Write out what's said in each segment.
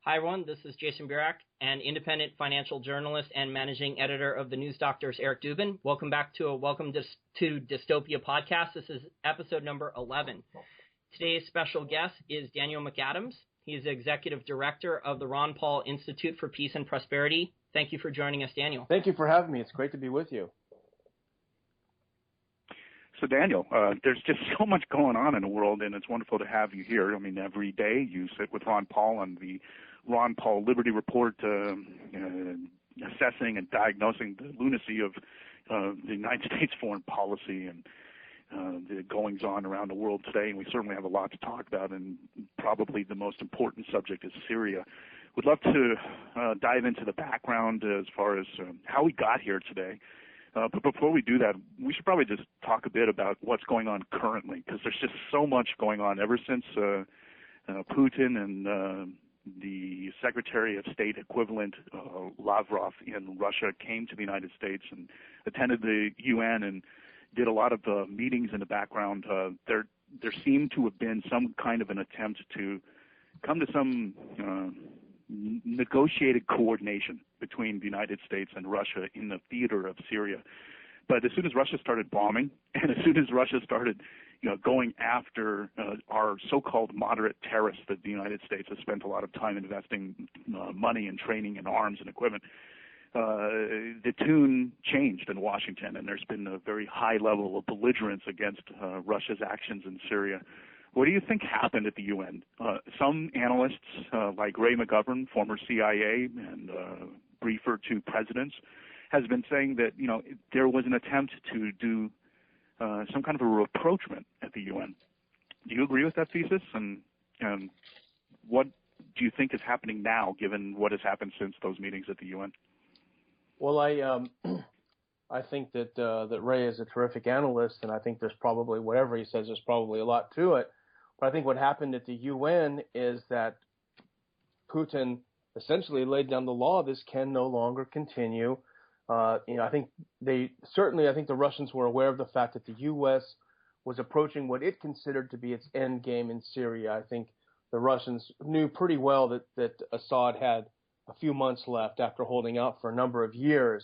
Hi, everyone. This is Jason Burak, an independent financial journalist and managing editor of the News Doctor's Eric Dubin. Welcome back to Welcome to Dystopia podcast. This is episode number 11. Today's special guest is Daniel McAdams. He is the executive director of the Ron Paul Institute for Peace and Prosperity. Thank you for joining us, Daniel. Thank you for having me. It's great to be with you. So, Daniel, there's just so much going on in the world, and it's wonderful to have you here. I mean, every day you sit with Ron Paul on the Ron Paul Liberty Report, assessing and diagnosing the lunacy of the United States foreign policy and the goings-on around the world today. And we certainly have a lot to talk about, and probably the most important subject is Syria. We'd love to dive into the background as far as how we got here today. But before we do that, we should probably just talk a bit about what's going on currently, because there's just so much going on ever since Putin and the Secretary of State equivalent, Lavrov in Russia, came to the United States and attended the UN and did a lot of meetings in the background. There seemed to have been some kind of an attempt to come to some negotiated coordination between the United States and Russia in the theater of Syria. But as soon as Russia started bombing, and as soon as Russia started, going after our so-called moderate terrorists that the United States has spent a lot of time investing money and training and arms and equipment, the tune changed in Washington, and there's been a very high level of belligerence against Russia's actions in Syria. What do you think happened at the UN? Some analysts, like Ray McGovern, former CIA and briefer to presidents, has been saying that there was an attempt to do some kind of a rapprochement at the UN. Do you agree with that thesis? And what do you think is happening now, given what has happened since those meetings at the UN? Well, I think that Ray is a terrific analyst, and I think there's probably, whatever he says, there's probably a lot to it. But I think what happened at the UN is that Putin essentially laid down the law. This can no longer continue. I think the Russians were aware of the fact that the U.S. was approaching what it considered to be its end game in Syria. I think the Russians knew pretty well that Assad had a few months left after holding out for a number of years.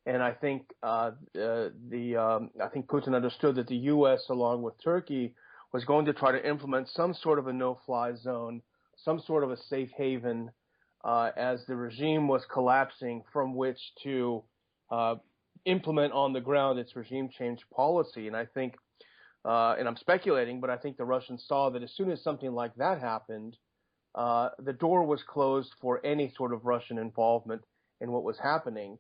And I think Putin understood that the U.S. along with Turkey was going to try to implement some sort of a no-fly zone, some sort of a safe haven as the regime was collapsing, from which to implement on the ground its regime change policy. And I think, and I'm speculating, but I think the Russians saw that as soon as something like that happened, the door was closed for any sort of Russian involvement in what was happening.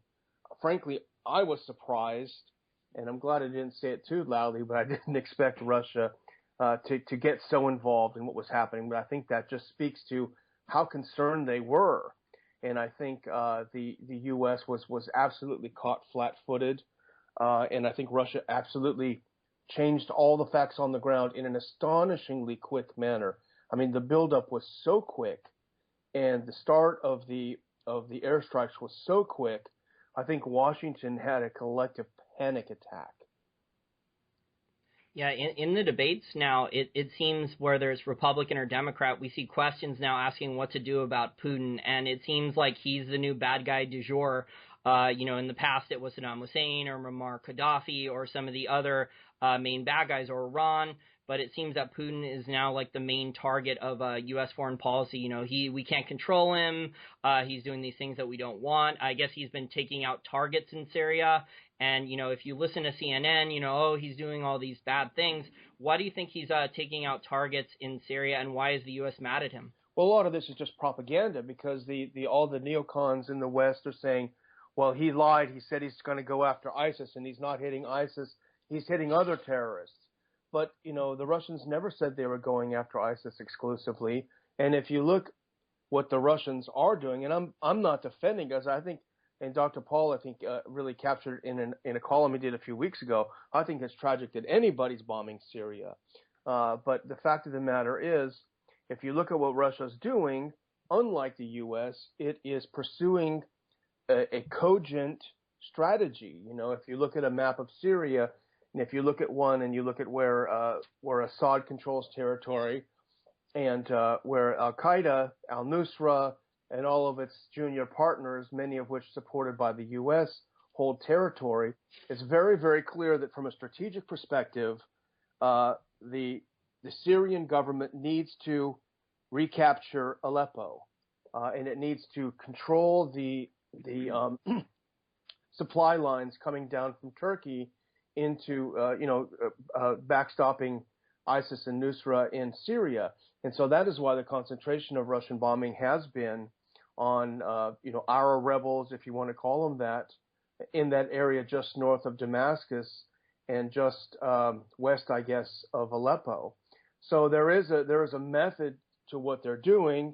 Frankly, I was surprised, and I'm glad I didn't say it too loudly, but I didn't expect Russia to get so involved in what was happening. But I think that just speaks to how concerned they were. And I think the U.S. was absolutely caught flat-footed. And I think Russia absolutely changed all the facts on the ground in an astonishingly quick manner. I mean, the buildup was so quick, and the start of the airstrikes was so quick. I think Washington had a collective panic attack. Yeah, in the debates now, it seems whether it's Republican or Democrat, we see questions now asking what to do about Putin, and it seems like he's the new bad guy du jour. In the past it was Saddam Hussein or Muammar Gaddafi or some of the other main bad guys, or Iran, but it seems that Putin is now like the main target of U.S. foreign policy. We can't control him. He's doing these things that we don't want. I guess he's been taking out targets in Syria. And, if you listen to CNN, he's doing all these bad things. Why do you think he's taking out targets in Syria, and why is the U.S. mad at him? Well, a lot of this is just propaganda, because all the neocons in the West are saying, well, he lied. He said he's going to go after ISIS, and he's not hitting ISIS. He's hitting other terrorists. But, the Russians never said they were going after ISIS exclusively. And if you look what the Russians are doing, and I'm not defending us, I think, and Dr. Paul, I think, really captured in a column he did a few weeks ago. I think it's tragic that anybody's bombing Syria. But the fact of the matter is, if you look at what Russia's doing, unlike the U.S., it is pursuing a cogent strategy. If you look at a map of Syria, and if you look at one and you look at where Assad controls territory, and where Al-Qaeda, al-Nusra, and all of its junior partners, many of which supported by the U.S., hold territory, it's very, very clear that from a strategic perspective, the Syrian government needs to recapture Aleppo, and it needs to control the supply lines coming down from Turkey into backstopping ISIS and Nusra in Syria. And so that is why the concentration of Russian bombing has been on our rebels, if you want to call them that, in that area just north of Damascus and just west, I guess, of Aleppo. So there is a method to what they're doing,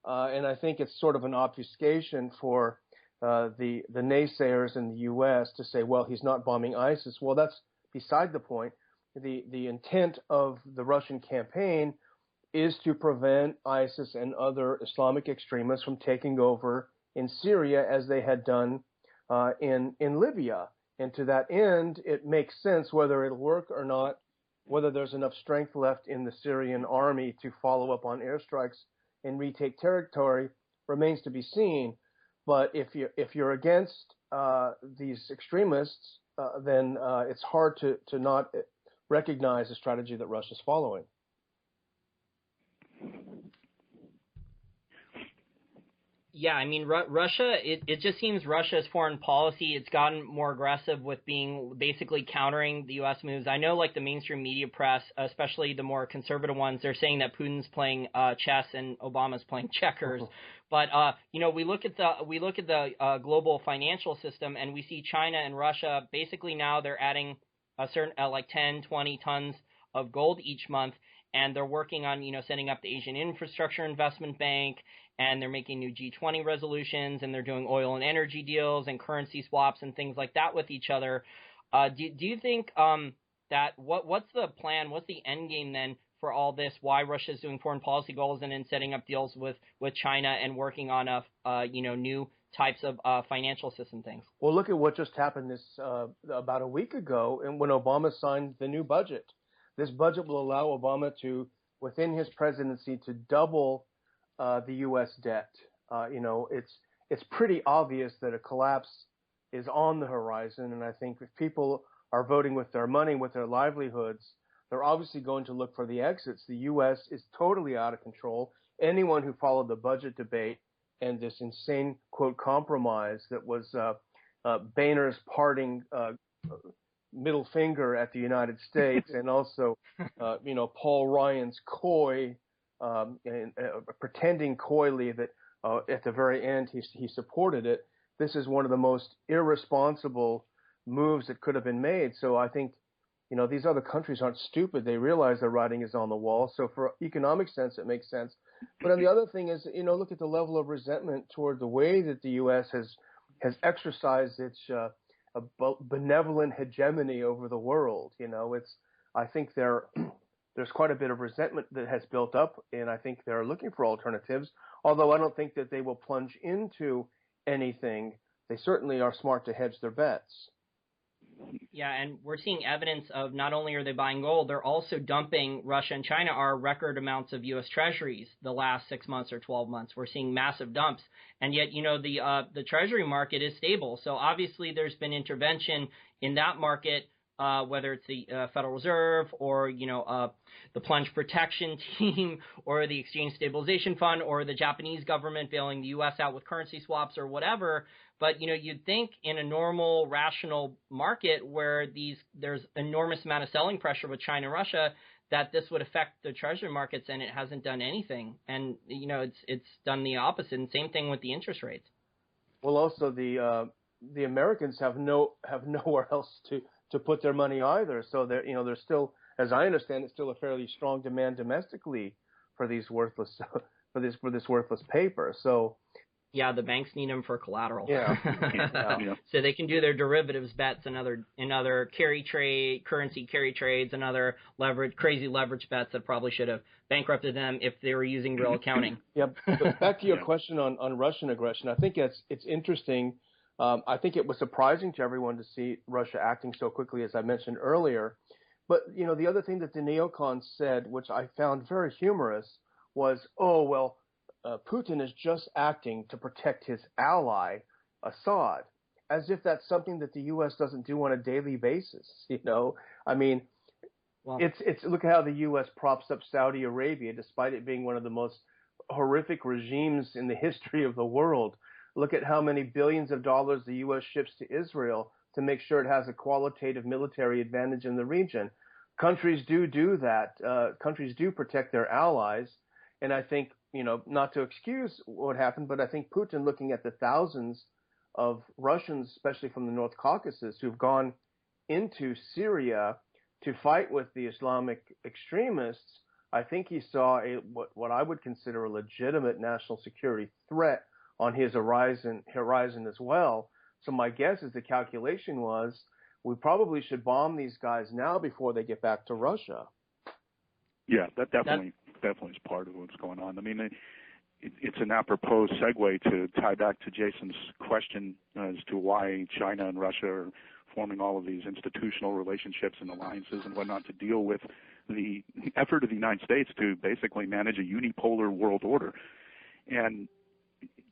and I think it's sort of an obfuscation for the naysayers in the U.S. to say, well, he's not bombing ISIS. Well, that's beside the point. The intent of the Russian campaign is to prevent ISIS and other Islamic extremists from taking over in Syria as they had done in Libya. And to that end, it makes sense whether it'll work or not, whether there's enough strength left in the Syrian army to follow up on airstrikes and retake territory remains to be seen. But if you're against these extremists, then it's hard to not recognize the strategy that Russia's following. Yeah, I mean, Russia, it just seems Russia's foreign policy, it's gotten more aggressive with being basically countering the U.S. moves. I know, like, the mainstream media press, especially the more conservative ones, they're saying that Putin's playing chess and Obama's playing checkers. But, we look at the global financial system, and we see China and Russia, basically now they're adding a certain, 10, 20 tons of gold each month, and they're working on, setting up the Asian Infrastructure Investment Bank, and they're making new G20 resolutions, and they're doing oil and energy deals and currency swaps and things like that with each other. Do you think that what's the plan? What's the end game then for all this? Why Russia's doing foreign policy goals and then setting up deals with China and working on new types of financial system things? Well, look at what just happened about a week ago, and when Obama signed the new budget. This budget will allow Obama to, within his presidency, to double the U.S. debt. It's pretty obvious that a collapse is on the horizon, and I think if people are voting with their money, with their livelihoods, they're obviously going to look for the exits. The U.S. is totally out of control. Anyone who followed the budget debate and this insane, quote, compromise that was Boehner's parting middle finger at the United States, and also, Paul Ryan's coy, pretending coyly that at the very end he supported it. This is one of the most irresponsible moves that could have been made. So I think, these other countries aren't stupid. They realize the writing is on the wall. So for economic sense, it makes sense. But on the other thing is, look at the level of resentment toward the way that the U.S. has exercised its a benevolent hegemony over the world. I think there's quite a bit of resentment that has built up, and I think they're looking for alternatives, although I don't think that they will plunge into anything. They certainly are smart to hedge their bets. Yeah, and we're seeing evidence of not only are they buying gold, they're also dumping. Russia and China are record amounts of U.S. treasuries the last 6 months or 12 months. We're seeing massive dumps. And yet, the treasury market is stable. So obviously there's been intervention in that market, whether it's the Federal Reserve or, the plunge protection team or the Exchange Stabilization Fund or the Japanese government bailing the U.S. out with currency swaps or whatever. But, you'd think in a normal, rational market where there's enormous amount of selling pressure with China and Russia, that this would affect the treasury markets, and it hasn't done anything. And, it's done the opposite. And same thing with the interest rates. Well, also the Americans have nowhere else to put their money either. So there's still, as I understand it, still a fairly strong demand domestically for these worthless for this worthless paper. So yeah, the banks need them for collateral. Yeah. So they can do their derivatives bets and other currency carry trades and other crazy leverage bets that probably should have bankrupted them if they were using real accounting. Yeah. But back to your question on Russian aggression, I think it's interesting. I think it was surprising to everyone to see Russia acting so quickly, as I mentioned earlier. But, the other thing that the neocons said, which I found very humorous, was, oh, well, Putin is just acting to protect his ally, Assad, as if that's something that the U.S. doesn't do on a daily basis. I mean, well, it's look at how the U.S. props up Saudi Arabia, despite it being one of the most horrific regimes in the history of the world. Look at how many billions of dollars the U.S. ships to Israel to make sure it has a qualitative military advantage in the region. Countries do that. Countries do protect their allies. And I think, not to excuse what happened, but I think Putin, looking at the thousands of Russians, especially from the North Caucasus, who've gone into Syria to fight with the Islamic extremists, I think he saw what I would consider a legitimate national security threat on his horizon as well. So my guess is the calculation was we probably should bomb these guys now before they get back to Russia. Yeah, that definitely is part of what's going on. I mean, it's an apropos segue to tie back to Jason's question as to why China and Russia are forming all of these institutional relationships and alliances and whatnot to deal with the effort of the United States to basically manage a unipolar world order. And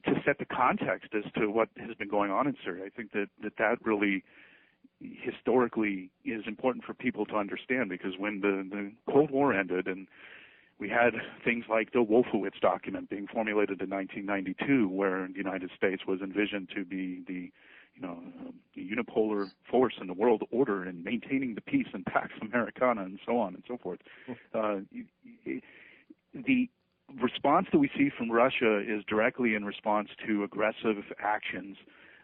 to set the context as to what has been going on in Syria, I think that really historically is important for people to understand, because when the Cold War ended and we had things like the Wolfowitz document being formulated in 1992, where the United States was envisioned to be the unipolar force in the world order and maintaining the peace and Pax Americana and so on and so forth. The response that we see from Russia is directly in response to aggressive actions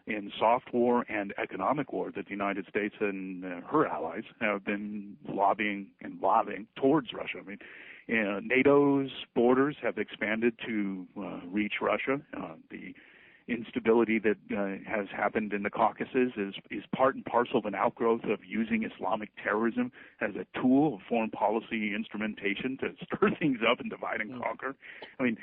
in soft war and economic war that the United States and her allies have been lobbying towards Russia. I mean, NATO's borders have expanded to reach Russia. The instability that has happened in the Caucasus is part and parcel of an outgrowth of using Islamic terrorism as a tool of foreign policy instrumentation to stir things up and divide and conquer. I mean,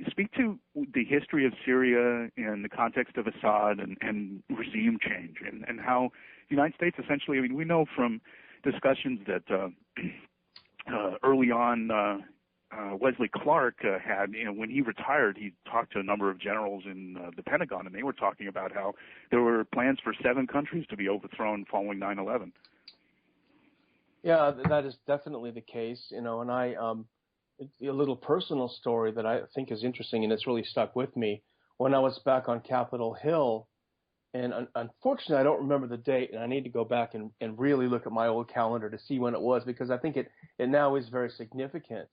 speak to the history of Syria in the context of Assad and regime change, and how the United States essentially, I mean, we know from discussions that early on Wesley Clark had, when he retired, he talked to a number of generals in the Pentagon, and they were talking about how there were plans for 7 countries to be overthrown following 9/11. Yeah, that is definitely the case, and a little personal story that I think is interesting, and it's really stuck with me. When I was back on Capitol Hill, and unfortunately I don't remember the date, and I need to go back and really look at my old calendar to see when it was, because I think it now is very significant.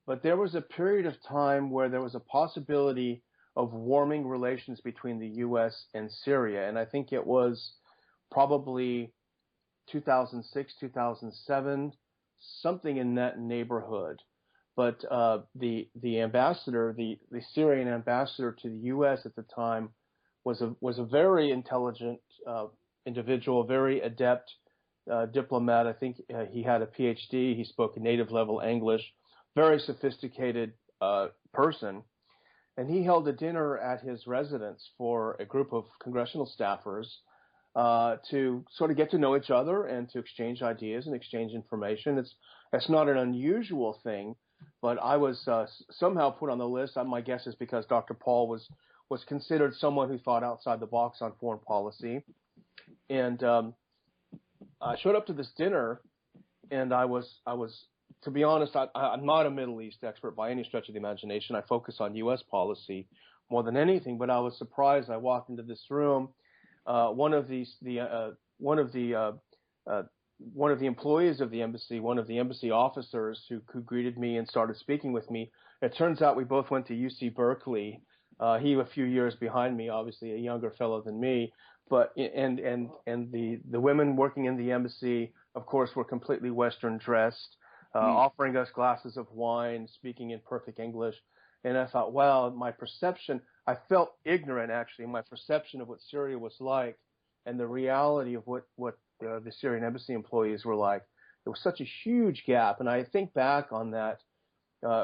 But there was a period of time where there was a possibility of warming relations between the U.S. and Syria, and I think it was probably 2006, 2007, something in that neighborhood. But the ambassador, the Syrian ambassador to the U.S. at the time, was a very intelligent individual, very adept diplomat. I think he had a PhD. He spoke native level English, very sophisticated person. And he held a dinner at his residence for a group of congressional staffers to sort of get to know each other and to exchange ideas and exchange information. It's not an unusual thing. But I was somehow put on the list. My guess is because Dr. Paul was considered someone who thought outside the box on foreign policy. And I showed up to this dinner, and I was to be honest, I'm not a Middle East expert by any stretch of the imagination. I focus on U.S. policy more than anything. But I was surprised. I walked into this room. One of the employees of the embassy, one of the embassy officers who greeted me and started speaking with me, it turns out we both went to UC Berkeley. He a few years behind me, obviously a younger fellow than me. But and the women working in the embassy, of course, were completely Western dressed, offering us glasses of wine, speaking in perfect English. And I thought, wow, my perception, I felt ignorant actually, my perception of what Syria was like and the reality of what the Syrian embassy employees were like. There was such a huge gap, and I think back on that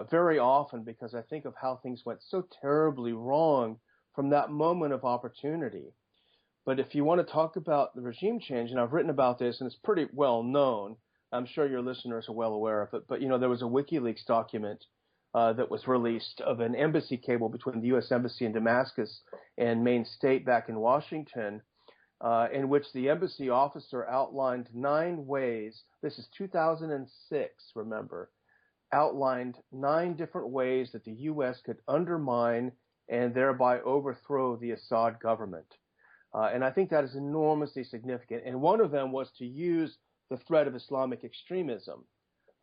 very often because I think of how things went so terribly wrong from that moment of opportunity. But if you want to talk about the regime change, and I've written about this, and it's pretty well known, I'm sure your listeners are well aware of it, but there was a WikiLeaks document that was released of an embassy cable between the U.S. Embassy in Damascus and Maine State back in Washington, in which the embassy officer outlined 9 ways. This is 2006, remember. Outlined 9 different ways that the U.S. could undermine and thereby overthrow the Assad government. And I think that is enormously significant. And one of them was to use the threat of Islamic extremism,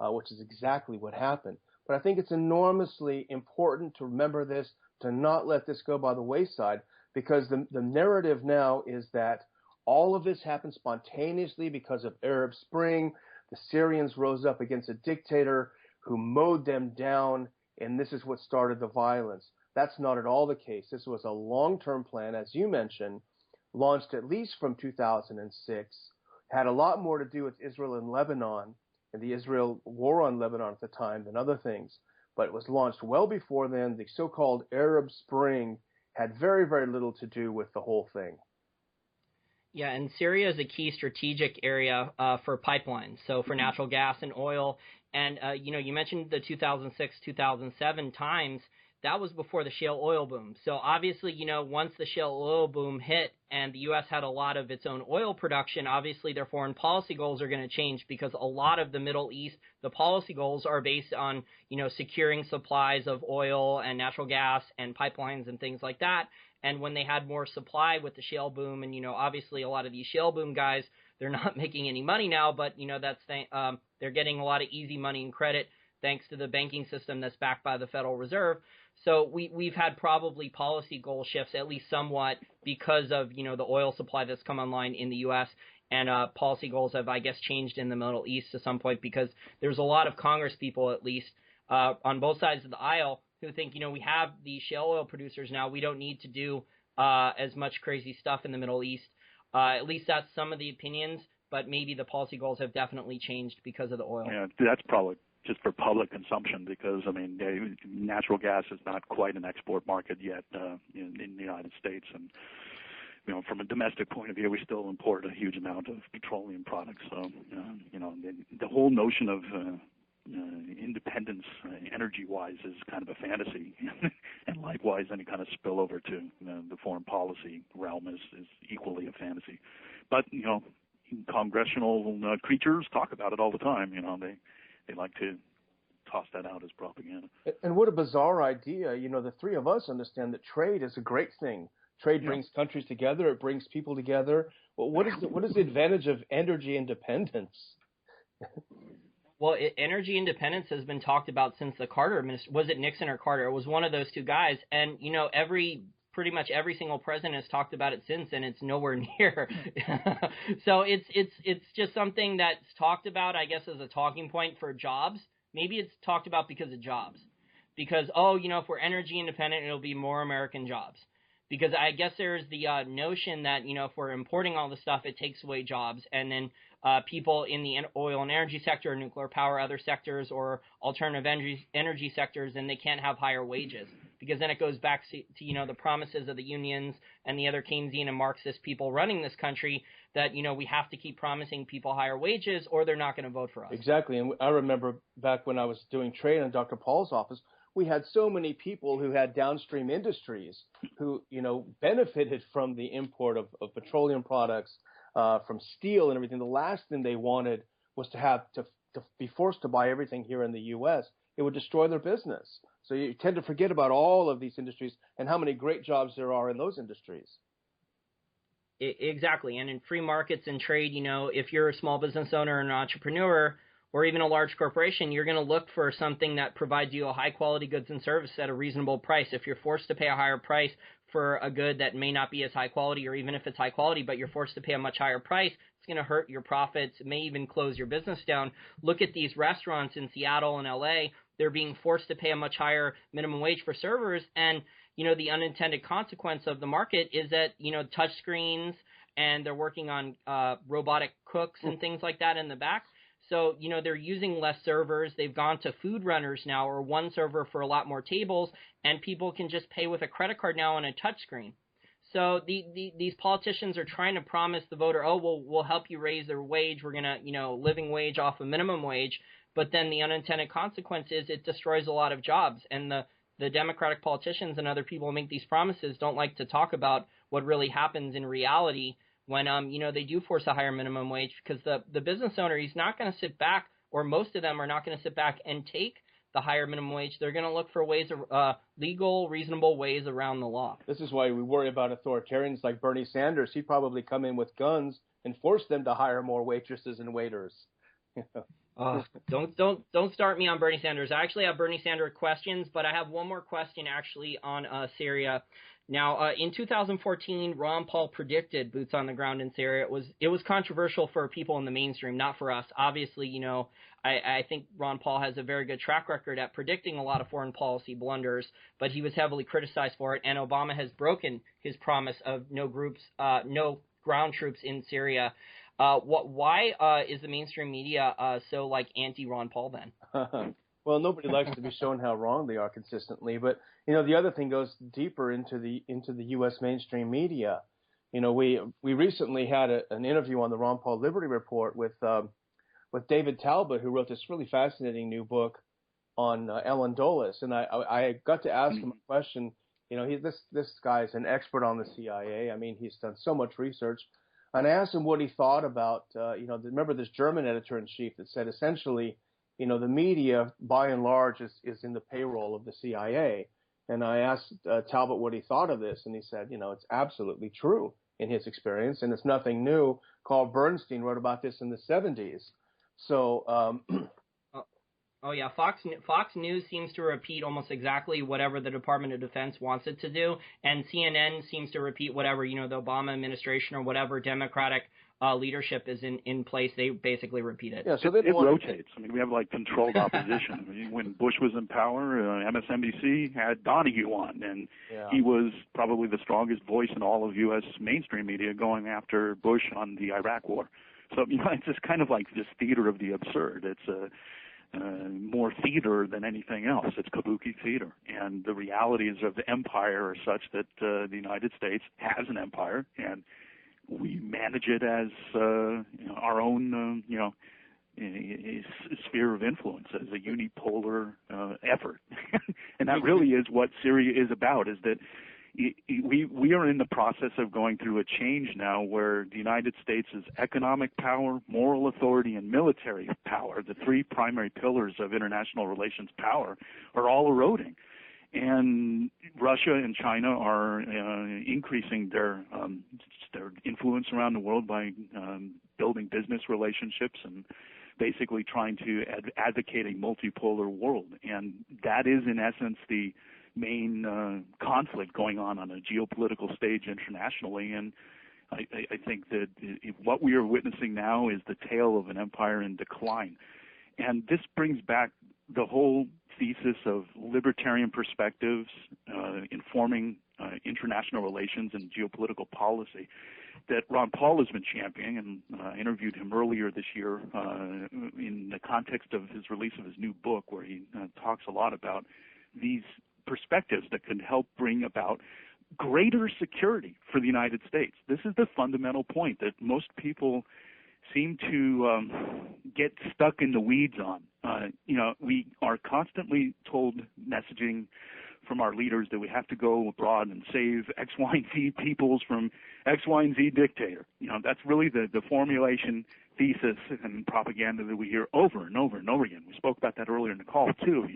which is exactly what happened. But I think it's enormously important to remember this, to not let this go by the wayside, because the narrative now is that all of this happened spontaneously because of Arab Spring. The Syrians rose up against a dictator who mowed them down, and this is what started the violence. That's not at all the case. This was a long-term plan, as you mentioned, launched at least from 2006, had a lot more to do with Israel and Lebanon and the Israel war on Lebanon at the time than other things, but it was launched well before then. The so-called Arab Spring had very, very little to do with the whole thing. Yeah, and Syria is a key strategic area for pipelines, so for natural gas and oil. And, you mentioned the 2006-2007 times. That was before the shale oil boom. So obviously, once the shale oil boom hit and the U.S. had a lot of its own oil production, obviously their foreign policy goals are going to change, because a lot of the Middle East, the policy goals are based on, securing supplies of oil and natural gas and pipelines and things like that. And when they had more supply with the shale boom, and, obviously a lot of these shale boom guys, they're not making any money now, but, they're getting a lot of easy money and credit thanks to the banking system that's backed by the Federal Reserve. So we've had probably policy goal shifts, at least somewhat, because of, the oil supply that's come online in the U.S. And policy goals have, I guess, changed in the Middle East to some point, because there's a lot of Congress people, at least, on both sides of the aisle, who think, we have these shale oil producers now. We don't need to do as much crazy stuff in the Middle East. At least that's some of the opinions, but maybe the policy goals have definitely changed because of the oil. Yeah, that's probably just for public consumption, because, natural gas is not quite an export market yet in the United States. And, from a domestic point of view, we still import a huge amount of petroleum products. So, the whole notion of independence energy-wise is kind of a fantasy. And likewise, any kind of spillover to the foreign policy realm is equally a fantasy. But, congressional creatures talk about it all the time. They like to toss that out as propaganda. And what a bizarre idea. The three of us understand that trade is a great thing. Trade brings countries together. It brings people together. Well, what is the advantage of energy independence? Well, energy independence has been talked about since the Carter administration. Was it Nixon or Carter? It was one of those two guys. And, pretty much every single president has talked about it since, and it's nowhere near. So it's just something that's talked about, I guess, as a talking point for jobs. Maybe it's talked about because of jobs. Because, if we're energy independent, it'll be more American jobs. Because I guess there's the notion that, if we're importing all the stuff, it takes away jobs. And then people in the oil and energy sector, or nuclear power, other sectors, or alternative energy sectors, and they can't have higher wages. Because then it goes back to the promises of the unions and the other Keynesian and Marxist people running this country that, we have to keep promising people higher wages or they're not going to vote for us. Exactly. And I remember back when I was doing trade in Dr. Paul's office, we had so many people who had downstream industries who, benefited from the import of petroleum products, from steel and everything. The last thing they wanted was to have to be forced to buy everything here in the U.S. It would destroy their business. So you tend to forget about all of these industries and how many great jobs there are in those industries. Exactly. And in free markets and trade, if you're a small business owner, an entrepreneur, or even a large corporation, you're going to look for something that provides you a high quality goods and service at a reasonable price. If you're forced to pay a higher price for a good that may not be as high quality, or even if it's high quality, but you're forced to pay a much higher price, it's going to hurt your profits. It may even close your business down. Look at these restaurants in Seattle and LA. They're being forced to pay a much higher minimum wage for servers. And, the unintended consequence of the market is that, touch screens, and they're working on robotic cooks and things like that in the back. So, they're using less servers. They've gone to food runners now, or one server for a lot more tables, and people can just pay with a credit card now on a touch screen. So these politicians are trying to promise the voter, we'll help you raise their wage. We're going to, living wage off a minimum wage. But then the unintended consequence is it destroys a lot of jobs. And the Democratic politicians and other people who make these promises don't like to talk about what really happens in reality when, they do force a higher minimum wage, because the business owner, he's not going to sit back, or most of them are not going to sit back and take the higher minimum wage. They're going to look for ways, legal, reasonable ways around the law. This is why we worry about authoritarians like Bernie Sanders. He'd probably come in with guns and force them to hire more waitresses and waiters. Don't start me on Bernie Sanders. I actually have Bernie Sanders questions, but I have one more question actually on Syria. Now, in 2014, Ron Paul predicted boots on the ground in Syria. It was controversial for people in the mainstream, not for us. Obviously, I think Ron Paul has a very good track record at predicting a lot of foreign policy blunders, but he was heavily criticized for it. And Obama has broken his promise of no ground troops in Syria. Why is the mainstream media so anti-Ron Paul then? Well, nobody likes to be shown how wrong they are consistently, but the other thing goes deeper into the U.S. mainstream media. We recently had an interview on the Ron Paul Liberty Report with David Talbot, who wrote this really fascinating new book on Ellen Dulles, and I got to ask him a question. This guy is an expert on the CIA. I mean, he's done so much research. And I asked him what he thought about, remember this German editor-in-chief that said essentially, the media, by and large, is in the payroll of the CIA. And I asked Talbot what he thought of this, and he said, it's absolutely true in his experience, and it's nothing new. Carl Bernstein wrote about this in the 70s. So Oh, yeah. Fox News seems to repeat almost exactly whatever the Department of Defense wants it to do, and CNN seems to repeat whatever, the Obama administration or whatever Democratic leadership is in place. They basically repeat it. Yeah, so it rotates. I mean, we have controlled opposition. I mean, when Bush was in power, MSNBC had Donahue on, and he was probably the strongest voice in all of U.S. mainstream media going after Bush on the Iraq War. So, it's just kind of like this theater of the absurd. It's more theater than anything else. It's kabuki theater. And the realities of the empire are such that the United States has an empire, and we manage it as our own, sphere of influence, as a unipolar effort. And that really is what Syria is about, is that we are in the process of going through a change now where the United States' economic power, moral authority, and military power, the three primary pillars of international relations power, are all eroding. And Russia and China are increasing their influence around the world by building business relationships and basically trying to advocate a multipolar world. And that is, in essence, the main conflict going on a geopolitical stage internationally. And I think that what we are witnessing now is the tale of an empire in decline. And this brings back the whole thesis of libertarian perspectives informing international relations and geopolitical policy that Ron Paul has been championing, and I interviewed him earlier this year in the context of his release of his new book, where he talks a lot about these perspectives that can help bring about greater security for the United States. This is the fundamental point that most people seem to get stuck in the weeds on. We are constantly told messaging from our leaders that we have to go abroad and save X, Y, and Z peoples from X, Y, and Z dictator. That's really the formulation thesis and propaganda that we hear over and over and over again. We spoke about that earlier in the call too,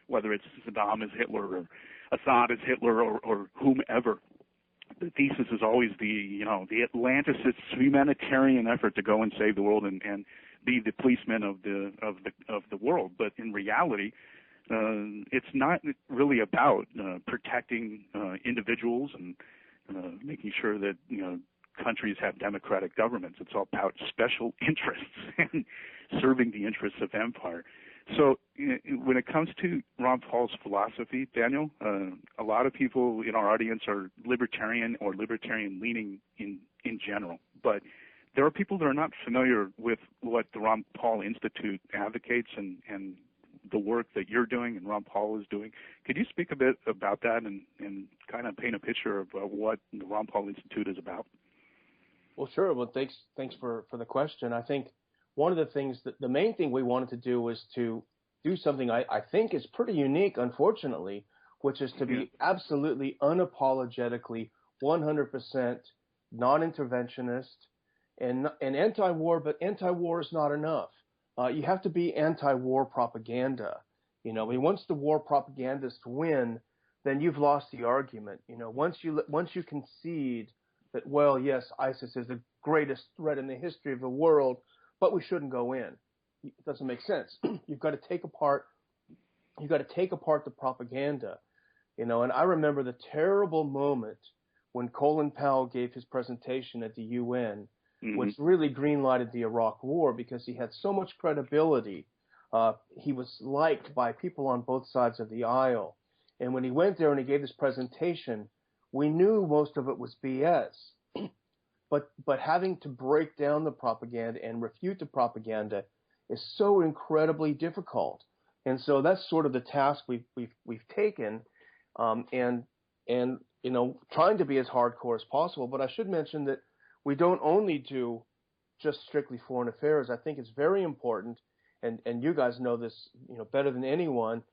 whether it's Saddam as Hitler or Assad as Hitler or whomever. The thesis is always the Atlanticist humanitarian effort to go and save the world and be the policeman of the world. But in reality, it's not really about protecting individuals and making sure that countries have democratic governments. It's all about special interests and serving the interests of empire. So when it comes to Ron Paul's philosophy, Daniel, a lot of people in our audience are libertarian or libertarian-leaning in general. But there are people that are not familiar with what the Ron Paul Institute advocates and the work that you're doing and Ron Paul is doing. Could you speak a bit about that and kind of paint a picture of what the Ron Paul Institute is about? Well, sure. Well, thanks for the question. I think one of the things the main thing we wanted to do was to do something I think is pretty unique, unfortunately, which is to be absolutely unapologetically 100% non-interventionist and anti-war, but anti-war is not enough. You have to be anti-war propaganda. You know, I mean, once the war propagandists win, then you've lost the argument. You know, once you concede that, well, yes, ISIS is the greatest threat in the history of the world, but we shouldn't go in. It doesn't make sense. You've got to take apart the propaganda. You know, and I remember the terrible moment when Colin Powell gave his presentation at the UN, which really green-lighted the Iraq War because he had so much credibility. He was liked by people on both sides of the aisle. And when he went there and he gave this presentation, we knew most of it was BS. But having to break down the propaganda and refute the propaganda is so incredibly difficult. And so that's sort of the task we've taken, and you know, trying to be as hardcore as possible. But I should mention that we don't only do just strictly foreign affairs. I think it's very important, and you guys know this, you know, better than anyone,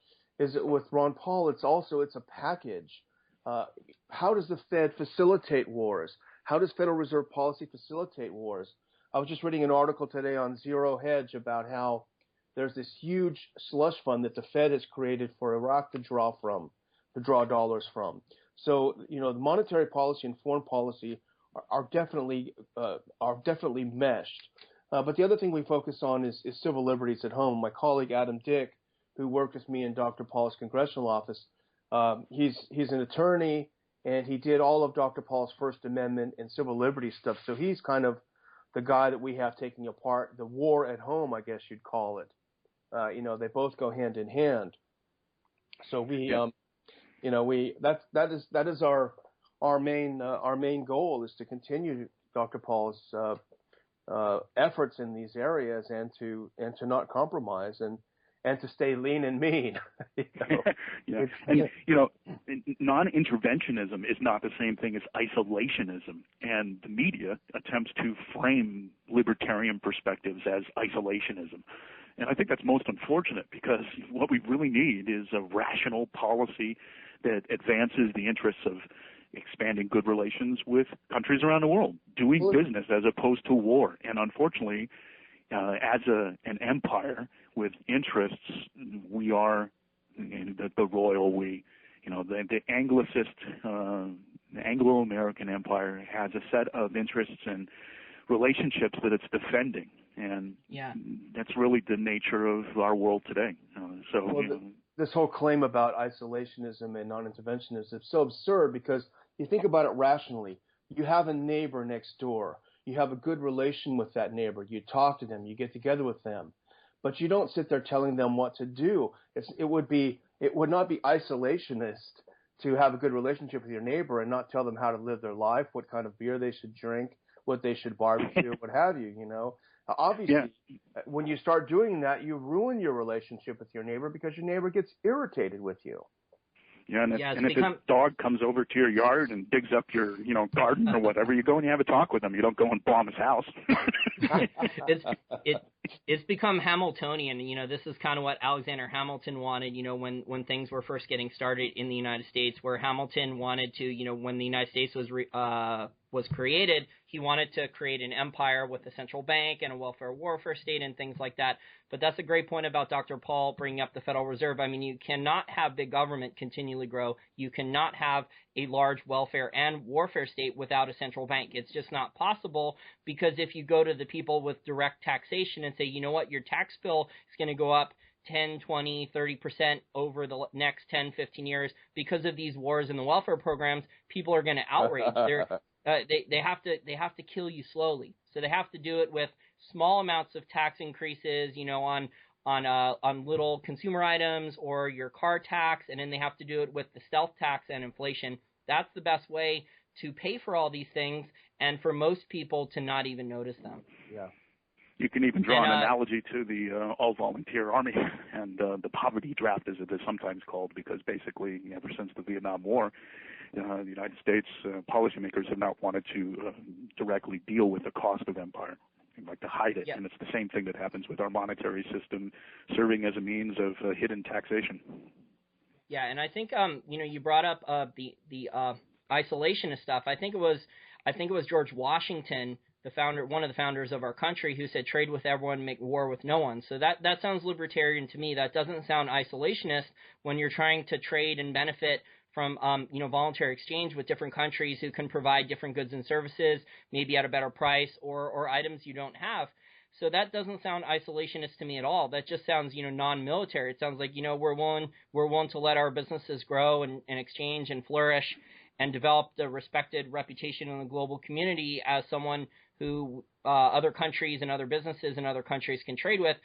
is that with Ron Paul, it's a package. How does the Fed facilitate wars? How does Federal Reserve policy facilitate wars? I was just reading an article today on Zero Hedge about how there's this huge slush fund that the Fed has created for Iraq to draw dollars from. So, you know, the monetary policy and foreign policy are definitely meshed. But the other thing we focus on is civil liberties at home. My colleague Adam Dick, who worked with me in Dr. Paul's congressional office, he's an attorney, and he did all of Dr. Paul's First Amendment and civil liberties stuff. So he's kind of the guy that we have taking apart the war at home, I guess you'd call it. You know, they both go hand in hand. So we, you know, that is our main goal is to continue Dr. Paul's efforts in these areas and to not compromise and to stay lean and mean. You know? And you know, non-interventionism is not the same thing as isolationism, and the media attempts to frame libertarian perspectives as isolationism. And I think that's most unfortunate because what we really need is a rational policy that advances the interests of expanding good relations with countries around the world, doing business as opposed to war. And unfortunately, as an empire with interests, we are the royal we. You know, the Anglo-American empire has a set of interests and relationships that it's defending. And that's really the nature of our world today. This whole claim about isolationism and non-interventionism is so absurd because you think about it rationally. You have a neighbor next door. You have a good relation with that neighbor. You talk to them. You get together with them. But you don't sit there telling them what to do. It would not be isolationist to have a good relationship with your neighbor and not tell them how to live their life, what kind of beer they should drink, what they should barbecue, what have you, you know. Obviously, when you start doing that, you ruin your relationship with your neighbor because your neighbor gets irritated with you. Yeah, and if a dog comes over to your yard and digs up your, garden or whatever, you go and you have a talk with him. You don't go and bomb his house. It's become Hamiltonian. This is kind of what Alexander Hamilton wanted, when things were first getting started in the United States, where Hamilton wanted to, when the United States was created, he wanted to create an empire with a central bank and a welfare warfare state and things like that. But that's a great point about Dr. Paul bringing up the Federal Reserve. I mean, you cannot have big government continually grow. You cannot have a large welfare and warfare state without a central bank. It's just not possible, because if you go to the people with direct taxation and say, you know what, your tax bill is going to go up 10, 20, 30% over the next 10, 15 years because of these wars and the welfare programs, people are going to outrage. They have to kill you slowly. So they have to do it with small amounts of tax increases, on little consumer items or your car tax, and then they have to do it with the stealth tax and inflation. That's the best way to pay for all these things, and for most people to not even notice them. Yeah. You can even draw an analogy to the all-volunteer army and the poverty draft, as it is sometimes called, because basically, ever since the Vietnam War, the United States policymakers have not wanted to directly deal with the cost of empire. like to hide it. Yeah. And it's the same thing that happens with our monetary system, serving as a means of hidden taxation. Yeah, and I think you brought up the isolationist stuff. I think it was George Washington, one of the founders of our country, who said trade with everyone, make war with no one. So that sounds libertarian to me. That doesn't sound isolationist when you're trying to trade and benefit from voluntary exchange with different countries who can provide different goods and services, maybe at a better price, or items you don't have. So that doesn't sound isolationist to me at all. That just sounds, non-military. It sounds like, we're willing to let our businesses grow and exchange and flourish and develop the respected reputation in the global community as someone who other countries and other businesses in other countries can trade with.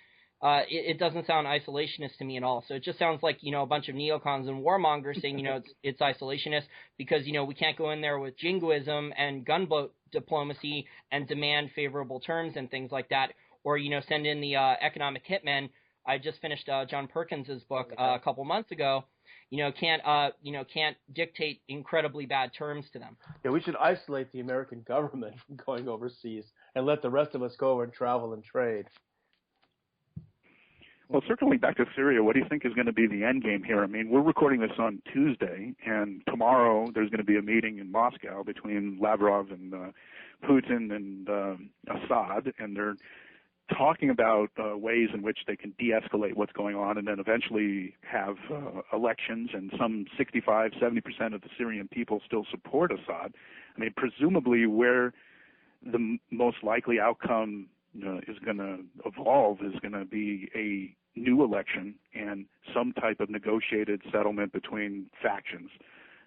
It doesn't sound isolationist to me at all. So it just sounds like, a bunch of neocons and warmongers saying, it's isolationist because, we can't go in there with jingoism and gunboat diplomacy and demand favorable terms and things like that, or, send in the economic hitmen. I just finished John Perkins's book a couple months ago. Can't dictate incredibly bad terms to them. Yeah, we should isolate the American government from going overseas and let the rest of us go over and travel and trade. Well, circling back to Syria, what do you think is going to be the end game here? I mean, we're recording this on Tuesday, and tomorrow there's going to be a meeting in Moscow between Lavrov and Putin and Assad, and they're talking about ways in which they can de-escalate what's going on and then eventually have elections, and some 65-70% of the Syrian people still support Assad. I mean, presumably where the most likely outcome is going to evolve is going to be a new election and some type of negotiated settlement between factions.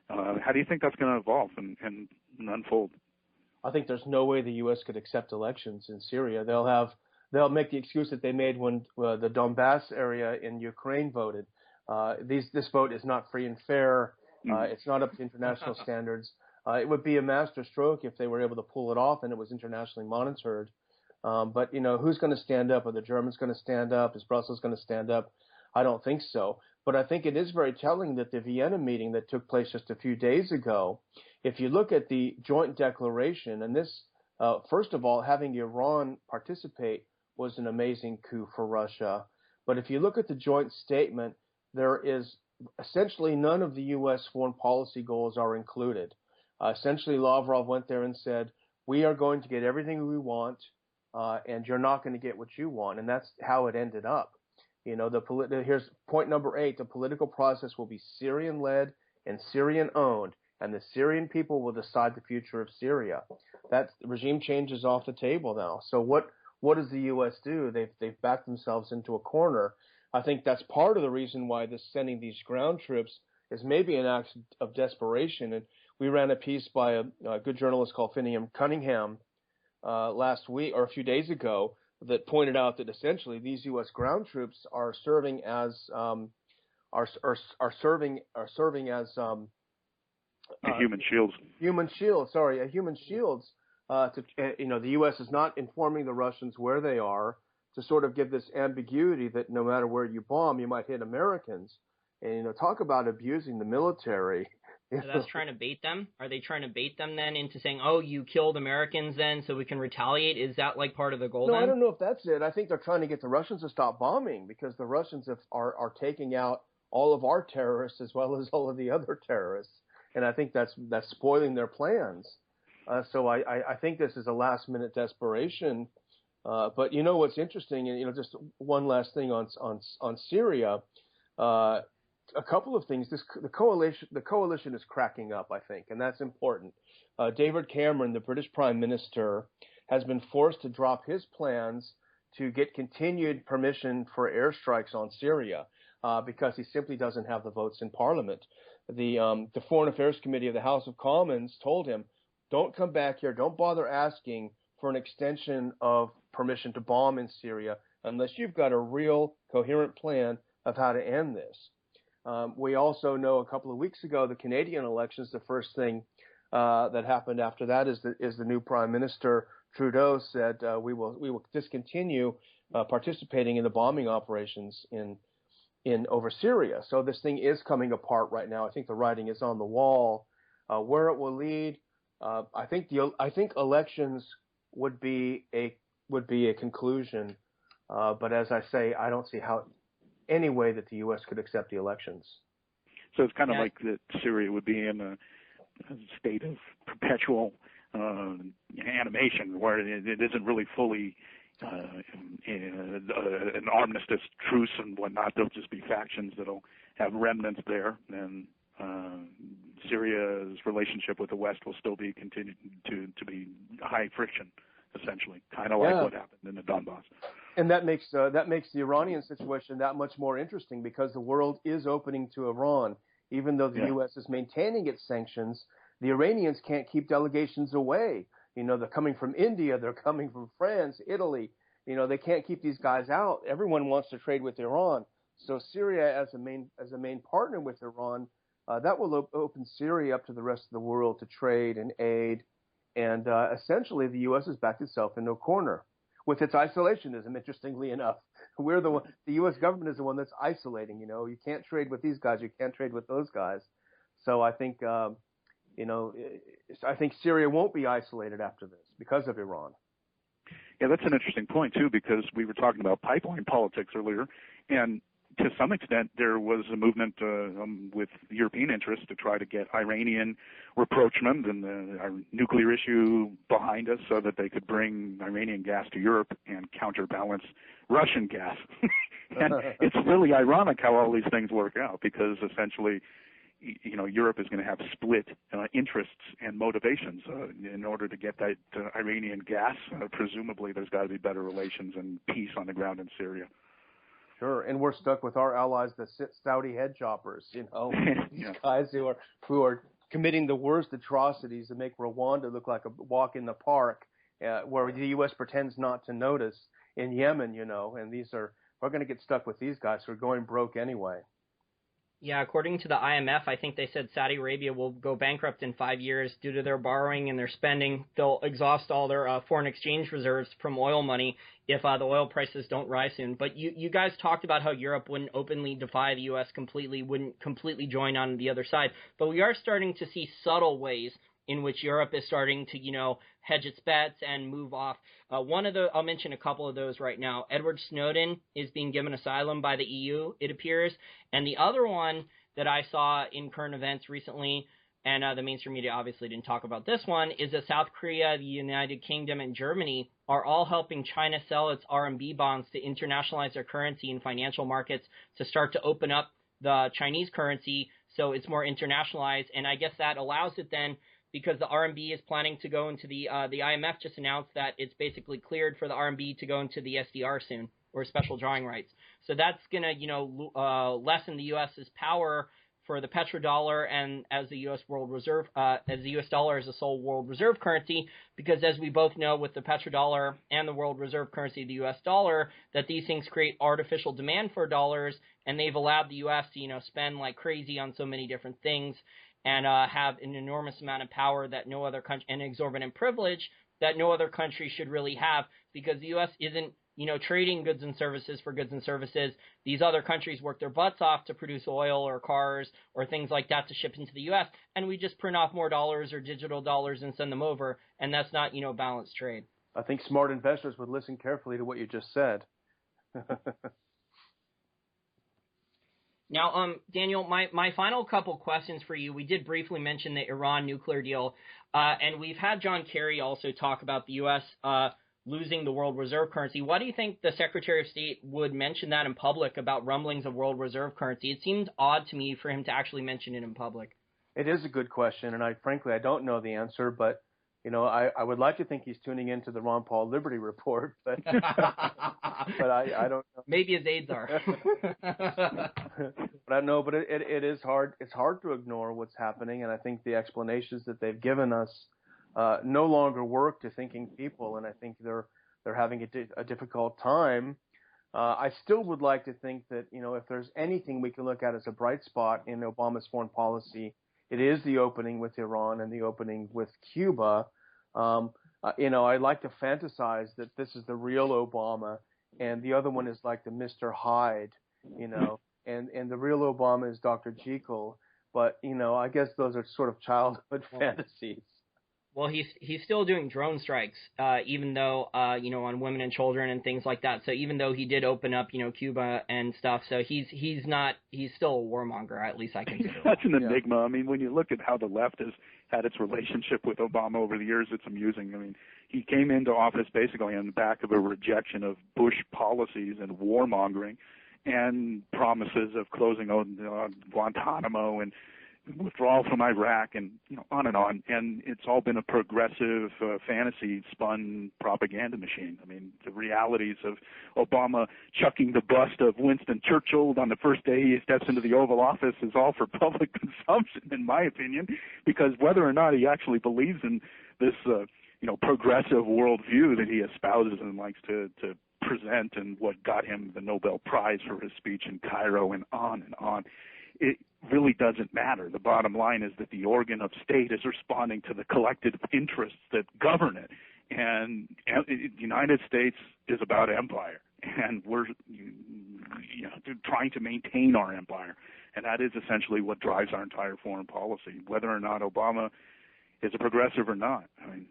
How do you think that's going to evolve and unfold? I think there's no way the U.S. could accept elections in Syria. They'll make the excuse that they made when the Donbass area in Ukraine voted. This vote is not free and fair. It's not up to international standards. It would be a master stroke if they were able to pull it off and it was internationally monitored. But, who's going to stand up? Are the Germans going to stand up? Is Brussels going to stand up? I don't think so. But I think it is very telling that the Vienna meeting that took place just a few days ago, if you look at the joint declaration, and this, first of all, having Iran participate was an amazing coup for Russia. But if you look at the joint statement, there is essentially none of the U.S. foreign policy goals are included. Essentially, Lavrov went there and said, we are going to get everything we want, and you're not going to get what you want. And that's how it ended up. Here's point number 8. The political process will be Syrian-led and Syrian-owned, and the Syrian people will decide the future of Syria. That regime change is off the table now. So what does the U.S. do? They've backed themselves into a corner. I think that's part of the reason why sending these ground troops is maybe an act of desperation. And we ran a piece by a good journalist called Finian Cunningham last week or a few days ago that pointed out that essentially these U.S. ground troops are serving as human shields. Human shields. The U.S. is not informing the Russians where they are to sort of give this ambiguity that no matter where you bomb, you might hit Americans. And talk about abusing the military. So that's trying to bait them? Are they trying to bait them then into saying, oh, you killed Americans then so we can retaliate? Is that like part of the goal then? I don't know if that's it. I think they're trying to get the Russians to stop bombing because the Russians are taking out all of our terrorists as well as all of the other terrorists. And I think that's spoiling their plans. So I think this is a last-minute desperation. But what's interesting, and just one last thing on Syria. A couple of things. The coalition is cracking up, I think, and that's important. David Cameron, the British Prime Minister, has been forced to drop his plans to get continued permission for airstrikes on Syria because he simply doesn't have the votes in Parliament. The Foreign Affairs Committee of the House of Commons told him, don't come back here, don't bother asking for an extension of permission to bomb in Syria unless you've got a real coherent plan of how to end this. We also know a couple of weeks ago, the Canadian elections, the first thing that happened after that is the new Prime Minister Trudeau said we will discontinue participating in the bombing operations in over Syria. So this thing is coming apart right now. I think the writing is on the wall. Where it will lead, I think elections would be a would be a conclusion. But as I say, I don't see how any way that the U.S. could accept the elections. So it's kind of like that Syria would be in a state of perpetual animation, where it isn't really fully an armistice truce and whatnot. There'll just be factions that'll have remnants there, and Syria's relationship with the West will still be continued to be high friction, essentially, kind of like what happened in the Donbass. And that makes the Iranian situation that much more interesting, because the world is opening to Iran. Even though the U.S. is maintaining its sanctions, the Iranians can't keep delegations away. You know, they're coming from India, they're coming from France, Italy. You know, they can't keep these guys out. Everyone wants to trade with Iran. So Syria, as a main partner with Iran, that will open Syria up to the rest of the world to trade and aid. And essentially, the U.S. has backed itself into a corner with its isolationism. Interestingly enough, the U.S. government is the one that's isolating. You know, you can't trade with these guys, you can't trade with those guys. So I think, I think Syria won't be isolated after this because of Iran. Yeah, that's an interesting point too, because we were talking about pipeline politics earlier, and to some extent, there was a movement with European interests to try to get Iranian rapprochement and our nuclear issue behind us so that they could bring Iranian gas to Europe and counterbalance Russian gas. And it's really ironic how all these things work out, because essentially, you know, Europe is going to have split interests and motivations in order to get that Iranian gas. Presumably, there's got to be better relations and peace on the ground in Syria. Sure, and we're stuck with our allies, the Saudi head choppers. You know, these guys who are committing the worst atrocities to make Rwanda look like a walk in the park, where the U.S. pretends not to notice in Yemen. You know, and we're going to get stuck with these guys who are going broke anyway. Yeah, according to the IMF, I think they said Saudi Arabia will go bankrupt in 5 years due to their borrowing and their spending. They'll exhaust all their foreign exchange reserves from oil money if the oil prices don't rise soon. But you guys talked about how Europe wouldn't openly defy the U.S. completely, wouldn't completely join on the other side. But we are starting to see subtle ways in which Europe is starting to, hedge its bets and move off. I'll mention a couple of those right now. Edward Snowden is being given asylum by the EU, it appears. And the other one that I saw in current events recently, and the mainstream media obviously didn't talk about this one, is that South Korea, the United Kingdom, and Germany are all helping China sell its RMB bonds to internationalize their currency in financial markets to start to open up the Chinese currency so it's more internationalized. And I guess that allows it then, because the RMB is planning to go into the IMF just announced that it's basically cleared for the RMB to go into the SDR soon, or special drawing rights. So that's going to, lessen the U.S.'s power for the petrodollar and as the U.S. world reserve, as the U.S. dollar as a sole world reserve currency, because as we both know with the petrodollar and the world reserve currency, the U.S. dollar, that these things create artificial demand for dollars, and they've allowed the U.S. to, spend like crazy on so many different things, and have an enormous amount of power that no other country, and exorbitant privilege that no other country should really have, because the U.S. isn't, trading goods and services for goods and services. These other countries work their butts off to produce oil or cars or things like that to ship into the U.S., and we just print off more dollars or digital dollars and send them over, and that's not, balanced trade. I think smart investors would listen carefully to what you just said. Now, Daniel, my final couple questions for you. We did briefly mention the Iran nuclear deal, and we've had John Kerry also talk about the U.S. Losing the world reserve currency. Why do you think the Secretary of State would mention that in public about rumblings of world reserve currency? It seemed odd to me for him to actually mention it in public. It is a good question, and I don't know the answer, but I would like to think he's tuning into the Ron Paul Liberty Report, but but I don't know. Maybe his aides are. But I know, but it is hard. It's hard to ignore what's happening, and I think the explanations that they've given us no longer work to thinking people, and I think they're having a difficult time. I still would like to think that if there's anything we can look at as a bright spot in Obama's foreign policy, it is the opening with Iran and the opening with Cuba. I like to fantasize that this is the real Obama, and the other one is like the Mr. Hyde, and the real Obama is Dr. Jekyll. But I guess those are sort of childhood fantasies. Well, he's still doing drone strikes, even though on women and children and things like that. So even though he did open up Cuba and stuff, so he's still a warmonger. At least I can say. That's an enigma. I mean, when you look at how the left has had its relationship with Obama over the years, it's amusing. I mean, he came into office basically on the back of a rejection of Bush policies and warmongering, and promises of closing on Guantanamo and withdrawal from Iraq, and on and on. And it's all been a progressive fantasy-spun propaganda machine. I mean, the realities of Obama chucking the bust of Winston Churchill on the first day he steps into the Oval Office is all for public consumption, in my opinion, because whether or not he actually believes in this, progressive worldview that he espouses and likes to present, and what got him the Nobel Prize for his speech in Cairo, and on, it really doesn't matter. The bottom line is that the organ of state is responding to the collective interests that govern it. And the United States is about empire, and we're trying to maintain our empire. And that is essentially what drives our entire foreign policy, whether or not Obama is a progressive or not. I mean,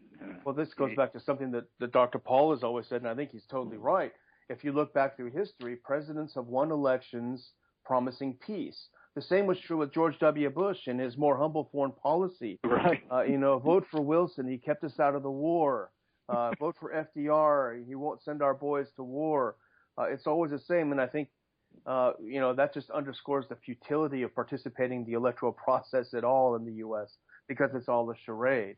well, this goes back to something that Dr. Paul has always said, and I think he's totally right. If you look back through history, presidents have won elections promising peace. The same was true with George W. Bush and his more humble foreign policy. Right. Vote for Wilson. He kept us out of the war. Vote for FDR. He won't send our boys to war. It's always the same. And I think, that just underscores the futility of participating in the electoral process at all in the U.S. because it's all a charade.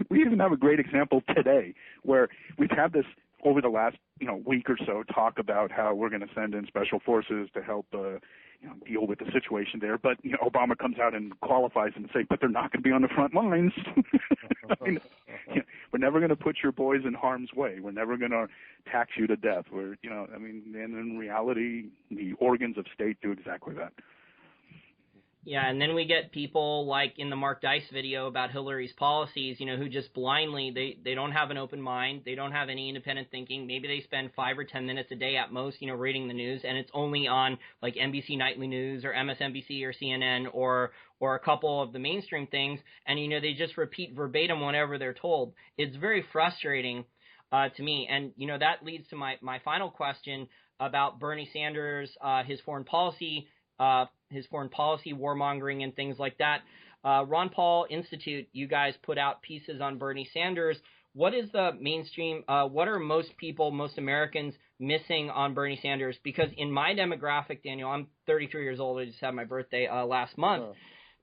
We even have a great example today where we've had this over the last week or so talk about how we're going to send in special forces to help deal with the situation there. But Obama comes out and qualifies and say, but they're not going to be on the front lines. I mean, we're never going to put your boys in harm's way. We're never going to tax you to death. And in reality, the organs of state do exactly that. Yeah, and then we get people like in the Mark Dice video about Hillary's policies, who just blindly, they don't have an open mind. They don't have any independent thinking. Maybe they spend 5 or 10 minutes a day at most, reading the news, and it's only on like NBC Nightly News or MSNBC or CNN or a couple of the mainstream things, and, they just repeat verbatim whatever they're told. It's very frustrating to me, and, that leads to my final question about Bernie Sanders, his foreign policy warmongering and things like that. Ron Paul Institute, you guys put out pieces on Bernie Sanders. What is the mainstream, what are most Americans missing on Bernie Sanders? Because in my demographic, Daniel, I'm 33 years old. I just had my birthday last month. Oh.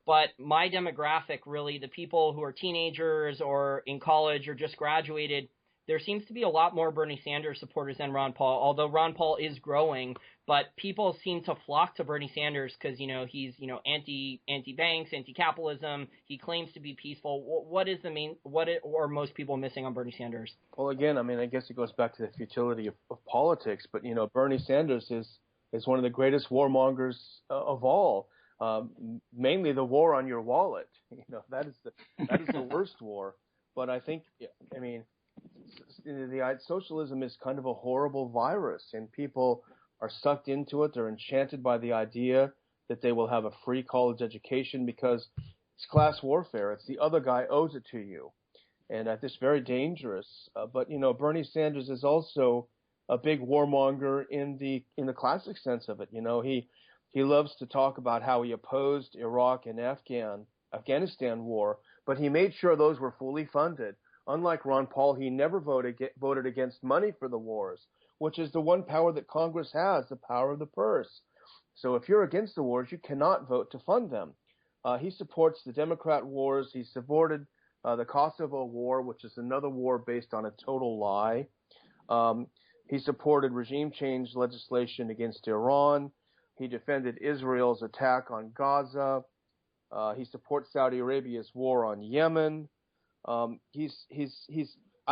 But my demographic, really, the people who are teenagers or in college or just graduated, there seems to be a lot more Bernie Sanders supporters than Ron Paul, although Ron Paul is growing. But people seem to flock to Bernie Sanders because, he's, anti-banks, anti-capitalism. He claims to be peaceful. What are most people missing on Bernie Sanders? Well, again, I guess it goes back to the futility of politics. But, Bernie Sanders is one of the greatest warmongers of all. Mainly the war on your wallet. That is the worst war. But I think, socialism is kind of a horrible virus, and people are sucked into it. They're enchanted by the idea that they will have a free college education because it's class warfare. It's the other guy owes it to you, and that's very dangerous. But Bernie Sanders is also a big warmonger in the classic sense of it. He loves to talk about how he opposed Iraq and Afghanistan war, but he made sure those were fully funded. Unlike Ron Paul, he never voted against money for the wars, which is the one power that Congress has, the power of the purse. So if you're against the wars, you cannot vote to fund them. He supports the Democrat wars. He supported the Kosovo war, which is another war based on a total lie. He supported regime change legislation against Iran. He defended Israel's attack on Gaza. He supports Saudi Arabia's war on Yemen. I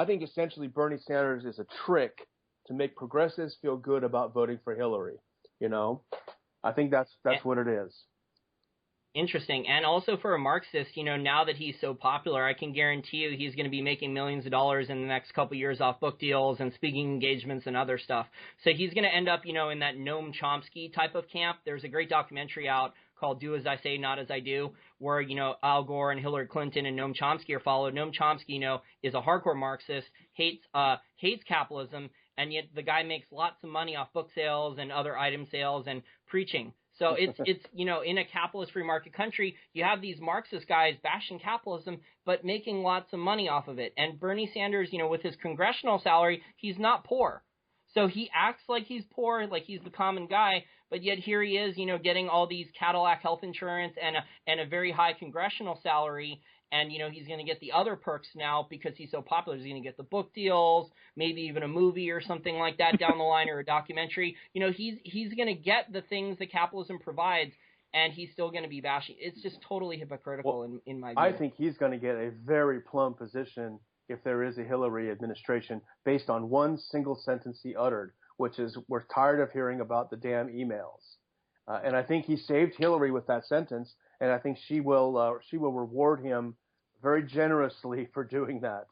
think essentially Bernie Sanders is a trick to make progressives feel good about voting for Hillary. I think that's what it is. Interesting. And also for a Marxist, now that he's so popular, I can guarantee you he's going to be making millions of dollars in the next couple of years off book deals and speaking engagements and other stuff. So he's going to end up, in that Noam Chomsky type of camp. There's a great documentary out called Do As I Say, Not As I Do, where, Al Gore and Hillary Clinton and Noam Chomsky are followed. Noam Chomsky, is a hardcore Marxist, hates capitalism, and yet the guy makes lots of money off book sales and other item sales and preaching. So it's in a capitalist free market country, you have these Marxist guys bashing capitalism, but making lots of money off of it. And Bernie Sanders, with his congressional salary, he's not poor. So he acts like he's poor, like he's the common guy, but yet here he is, getting all these Cadillac health insurance and a very high congressional salary. And, he's going to get the other perks now because he's so popular. He's going to get the book deals, maybe even a movie or something like that down the line, or a documentary. He's going to get the things that capitalism provides, and he's still going to be bashing. It's just totally hypocritical in my view. I think he's going to get a very plum position if there is a Hillary administration based on one single sentence he uttered, which is, we're tired of hearing about the damn emails. And I think he saved Hillary with that sentence. And I think she will reward him very generously for doing that.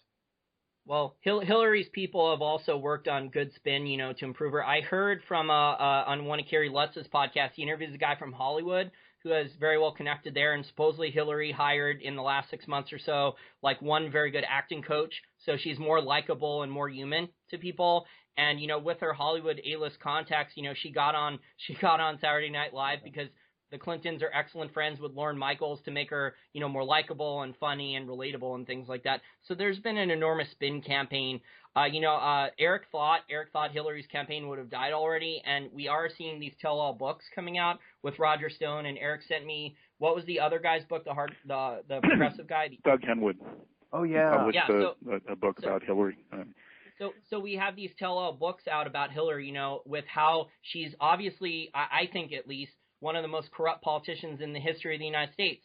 Well, Hillary's people have also worked on good spin, to improve her. I heard from on one of Kerry Lutz's podcasts, he interviews a guy from Hollywood who is very well connected there, and supposedly Hillary hired in the last 6 months or so, like, one very good acting coach, so she's more likable and more human to people. And with her Hollywood A-list contacts, she got on Saturday Night Live because the Clintons are excellent friends with Lorne Michaels to make her, more likable and funny and relatable and things like that. So there's been an enormous spin campaign. Eric thought Hillary's campaign would have died already, and we are seeing these tell-all books coming out with Roger Stone. And Eric sent me, what was the other guy's book, the progressive guy? Doug Henwood. Oh yeah. Published a book about Hillary. So we have these tell-all books out about Hillary, with how she's obviously, I think at least, one of the most corrupt politicians in the history of the United States.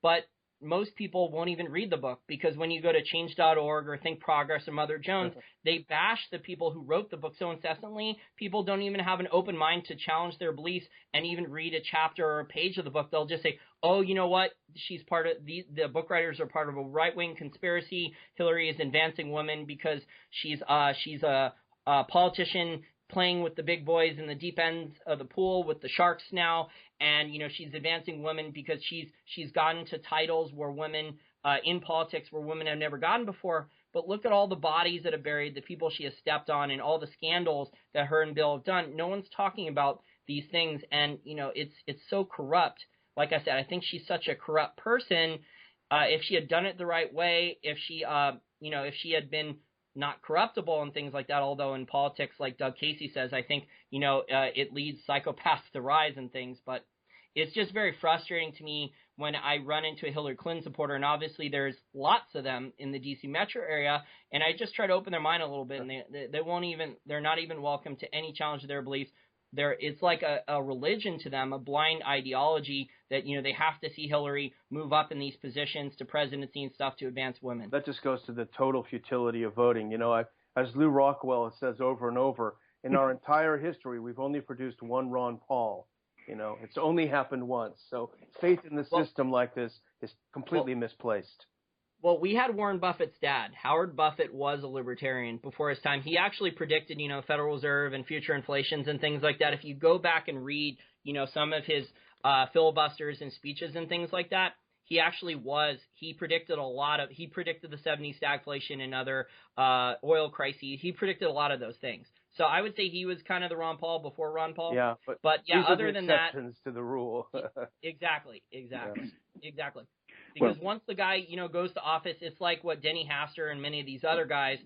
But most people won't even read the book, because when you go to change.org or Think Progress or Mother Jones, they bash the people who wrote the book so incessantly, people don't even have an open mind to challenge their beliefs and even read a chapter or a page of the book. They'll just say, oh, you know what? She's part of the book writers are part of a right-wing conspiracy. Hillary is advancing women because she's a politician playing with the big boys in the deep ends of the pool with the sharks now, and she's advancing women because she's gotten to titles where women in politics where women have never gotten before. But look at all the bodies that are buried, the people she has stepped on, and all the scandals that her and Bill have done. No one's talking about these things, and it's so corrupt. Like I said, I think she's such a corrupt person. If she had done it the right way, if she had been not corruptible and things like that, although in politics, like Doug Casey says, I think, it leads psychopaths to rise and things. But it's just very frustrating to me when I run into a Hillary Clinton supporter, and obviously there's lots of them in the D.C. metro area, and I just try to open their mind a little bit, and they're not even welcome to any challenge of their beliefs. It's like a religion to them, a blind ideology that, they have to see Hillary move up in these positions to presidency and stuff to advance women. That just goes to the total futility of voting. As Lou Rockwell says over and over, in our entire history, we've only produced one Ron Paul. It's only happened once. So faith in the system like this is completely misplaced. Well, we had Warren Buffett's dad. Howard Buffett was a libertarian before his time. He actually predicted, Federal Reserve and future inflations and things like that. If you go back and read, some of his filibusters and speeches and things like that, he predicted the 70s stagflation and other oil crises. He predicted a lot of those things. So I would say he was kind of the Ron Paul before Ron Paul. Yeah, but yeah, other than that, exceptions to the rule. Exactly. Because once the guy, goes to office, it's like what Denny Hastert and many of these other guys,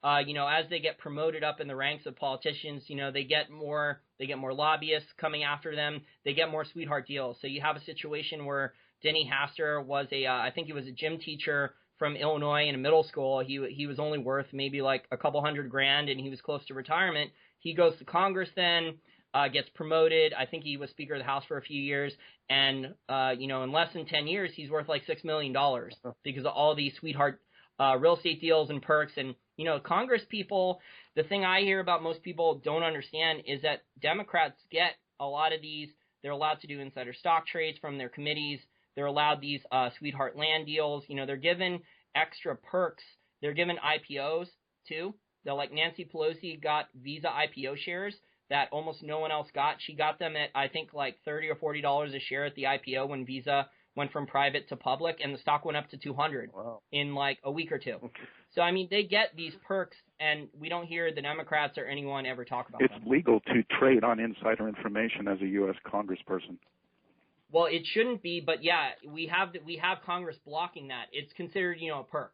as they get promoted up in the ranks of politicians, they get more lobbyists coming after them. They get more sweetheart deals. So you have a situation where Denny Hastert was I think he was a gym teacher from Illinois in a middle school. He was only worth maybe like a couple $100,000, and he was close to retirement. He goes to Congress then, gets promoted. I think he was Speaker of the House for a few years, and in less than 10 years, he's worth like $6 million because of all these sweetheart real estate deals and perks. And Congress people, the thing I hear about most people don't understand is that Democrats get a lot of these. They're allowed to do insider stock trades from their committees. They're allowed these sweetheart land deals. They're given extra perks. They're given IPOs too. They're like Nancy Pelosi got Visa IPO shares. that almost no one else got. She got them at, I think, like $30 or $40 a share at the IPO when Visa went from private to public, and the stock went up to 200 in like a week or two. So, I mean, they get these perks, and we don't hear the Democrats or anyone ever talk about them. It's legal to trade on insider information as a U.S. congressperson. Well, it shouldn't be, but yeah, we have Congress blocking that. It's considered, a perk.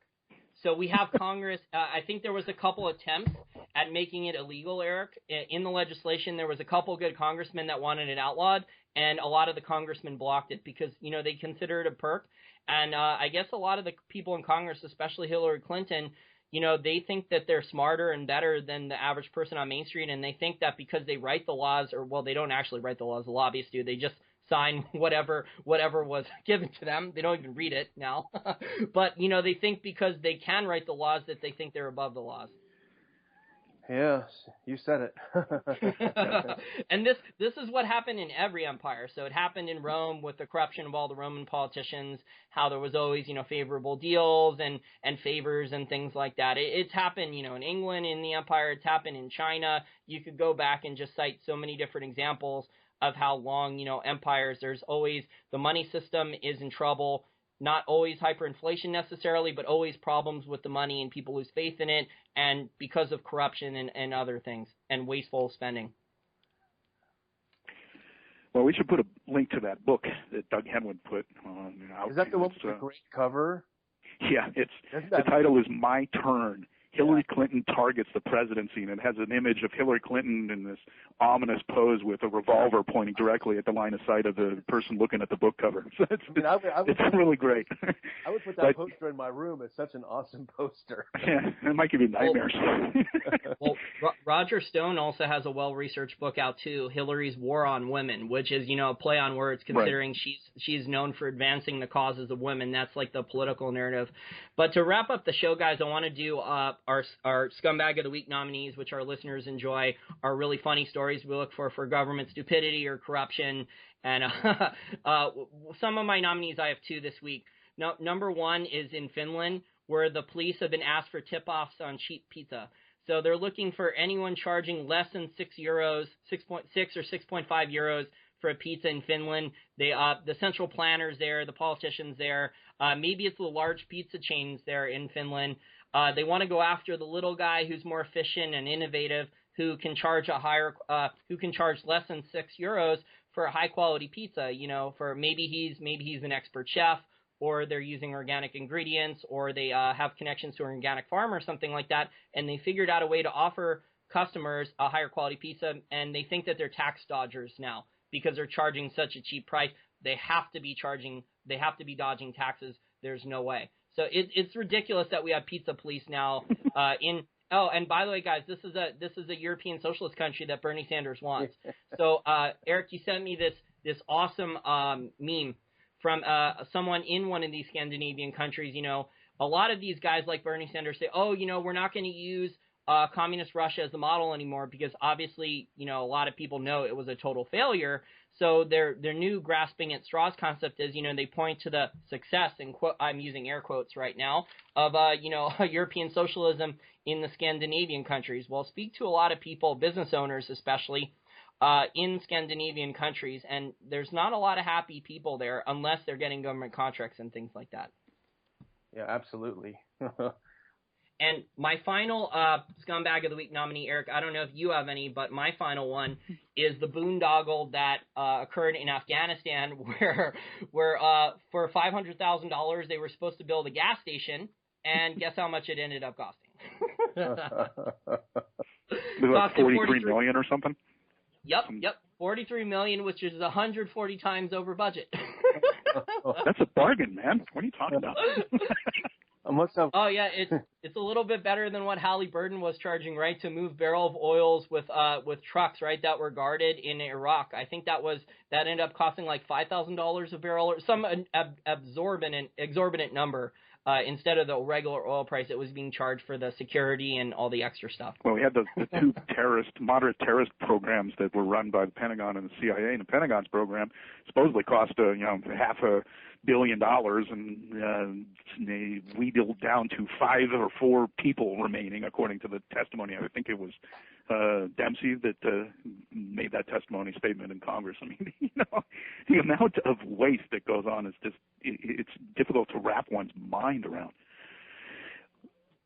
So we have Congress. I think there was a couple attempts at making it illegal, Eric. In the legislation, there was a couple good congressmen that wanted it outlawed, and a lot of the congressmen blocked it because, they consider it a perk. And I guess a lot of the people in Congress, especially Hillary Clinton, they think that they're smarter and better than the average person on Main Street, and they think that because they write the laws, or, well, they don't actually write the laws, the lobbyists do, they just sign whatever was given to them. They don't even read it now. But, they think because they can write the laws that they think they're above the laws. Yes, you said it. And this is what happened in every empire. So it happened in Rome with the corruption of all the Roman politicians, how there was always, favorable deals and favors and things like that. It's happened, in England, in the empire. It's happened in China. You could go back and just cite so many different examples of how long, empires, there's always the money system is in trouble. Not always hyperinflation necessarily, but always problems with the money and people lose faith in it, and because of corruption and other things and wasteful spending. Well, we should put a link to that book that Doug Henwood put on. Is that the one with the great cover? Yeah, the title is My Turn. Hillary Clinton targets the presidency, and it has an image of Hillary Clinton in this ominous pose with a revolver pointing directly at the line of sight of the person looking at the book cover. So it's really great. I would put that poster in my room. It's such an awesome poster. Yeah, it might give you nightmares. Well, Roger Stone also has a well-researched book out too, Hillary's War on Women, which is, a play on words, considering she's known for advancing the causes of women. That's like the political narrative. But to wrap up the show, guys, I want to do our Scumbag of the Week nominees, which our listeners enjoy, are really funny stories we look for government stupidity or corruption. And some of my nominees, I have two this week. No, number one is in Finland, where the police have been asked for tip-offs on cheap pizza. So they're looking for anyone charging less than €6, 6.6 or 6.5 euros for a pizza in Finland. The central planners there, the politicians there, maybe it's the large pizza chains there in Finland. They want to go after the little guy who's more efficient and innovative, who can charge less than €6 for a high quality pizza. For maybe he's an expert chef, or they're using organic ingredients, or they have connections to an organic farm or something like that, and they figured out a way to offer customers a higher quality pizza, and they think that they're tax dodgers now because they're charging such a cheap price. They have to be dodging taxes. There's no way. So it's ridiculous that we have pizza police now and by the way, guys, this is a European socialist country that Bernie Sanders wants. So Eric, you sent me this awesome meme from someone in one of these Scandinavian countries. A lot of these guys like Bernie Sanders say, we're not going to use communist Russia as the model anymore because obviously, a lot of people know it was a total failure. So their new grasping at straws concept is, they point to the success, and I'm using air quotes right now, of, European socialism in the Scandinavian countries. Well, speak to a lot of people, business owners especially, in Scandinavian countries, and there's not a lot of happy people there unless they're getting government contracts and things like that. Yeah, absolutely. And my final Scumbag of the Week nominee, Eric, I don't know if you have any, but my final one is the boondoggle that occurred in Afghanistan where for $500,000 they were supposed to build a gas station, and guess how much it ended up costing? Like $43 million or something? Yep, $43 million, which is 140 times over budget. That's a bargain, man. What are you talking about? Oh yeah, it's a little bit better than what Halliburton was charging, right, to move barrel of oils with trucks, right, that were guarded in Iraq. I think that ended up costing like $5,000 a barrel or some exorbitant number. Instead of the regular oil price, it was being charged for the security and all the extra stuff. Well, we had the two moderate terrorist programs that were run by the Pentagon and the CIA, and the Pentagon's program supposedly cost $500 billion, and they wheedled down to 5 or 4 people remaining, according to the testimony. I think it was Dempsey that made that testimony statement in Congress. I mean, the amount of waste that goes on is just, it's difficult to wrap one's mind around.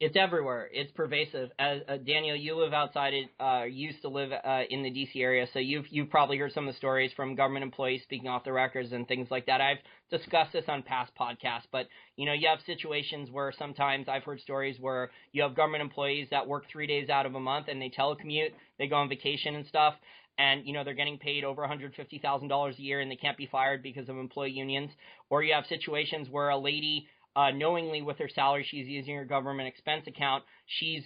It's everywhere. It's pervasive. As Daniel, you live outside it. Used to live in the D.C. area, so you've probably heard some of the stories from government employees speaking off the records and things like that. I've discussed this on past podcasts, but you have situations where sometimes I've heard stories where you have government employees that work 3 days out of a month and they telecommute, they go on vacation and stuff, and they're getting paid over $150,000 a year and they can't be fired because of employee unions. Or you have situations where a lady, knowingly with her salary, she's using her government expense account. She's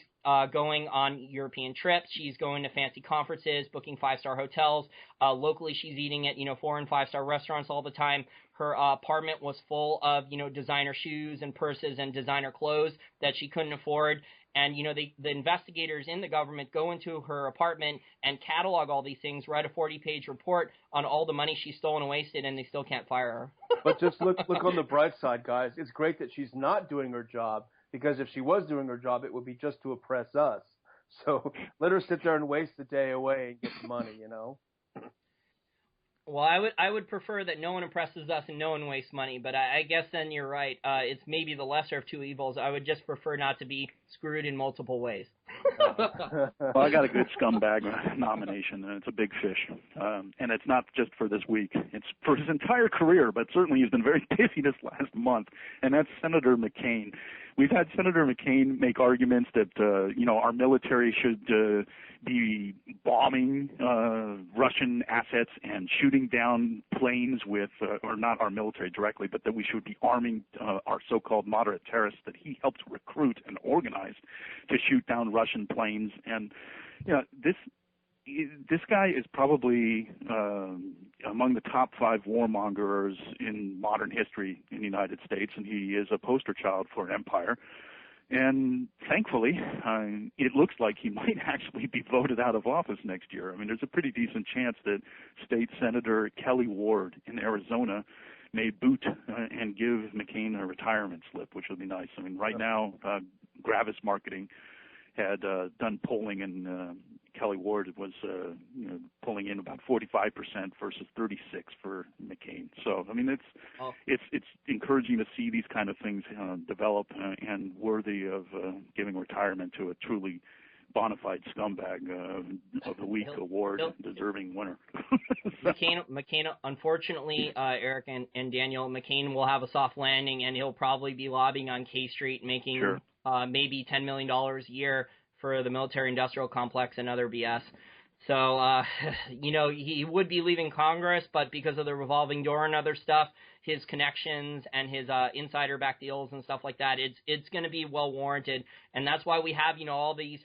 going on European trips. She's going to fancy conferences, booking 5-star hotels. Locally, she's eating at 4- and 5-star restaurants all the time. Her apartment was full of designer shoes and purses and designer clothes that she couldn't afford. And the investigators in the government go into her apartment and catalog all these things, write a 40-page report on all the money she's stolen and wasted, and they still can't fire her. But just look on the bright side, guys. It's great that she's not doing her job, because if she was doing her job, it would be just to oppress us. So let her sit there and waste the day away and get the money, Well, I would prefer that no one oppresses us and no one wastes money, but I guess then you're right. It's maybe the lesser of two evils. I would just prefer not to be screwed in multiple ways. Well, I got a good scumbag nomination, and it's a big fish. And it's not just for this week. It's for his entire career, but certainly he's been very busy this last month, and that's Senator McCain. We've had Senator McCain make arguments that, our military should be bombing Russian assets and shooting down planes with, or not our military directly, but that we should be arming our so-called moderate terrorists that he helped recruit and organize to shoot down Russian planes. And, this guy is probably among the top 5 warmongers in modern history in the United States, and he is a poster child for empire. And thankfully, it looks like he might actually be voted out of office next year. I mean, there's a pretty decent chance that State Senator Kelly Ward in Arizona may boot and give McCain a retirement slip, which would be nice. I mean, right now, Gravis Marketing had done polling, and Kelly Ward was pulling in about 45% versus 36% for McCain. So I mean, it's encouraging to see these kind of things develop and worthy of giving retirement to a truly bona fide scumbag of the week award deserving winner. McCain, unfortunately, Eric and Daniel, McCain will have a soft landing, and he'll probably be lobbying on K Street, making maybe $10 million a year for the military-industrial complex and other BS. So, he would be leaving Congress, but because of the revolving door and other stuff, his connections and his insider-backed deals and stuff like that, it's going to be well-warranted. And that's why we have, all these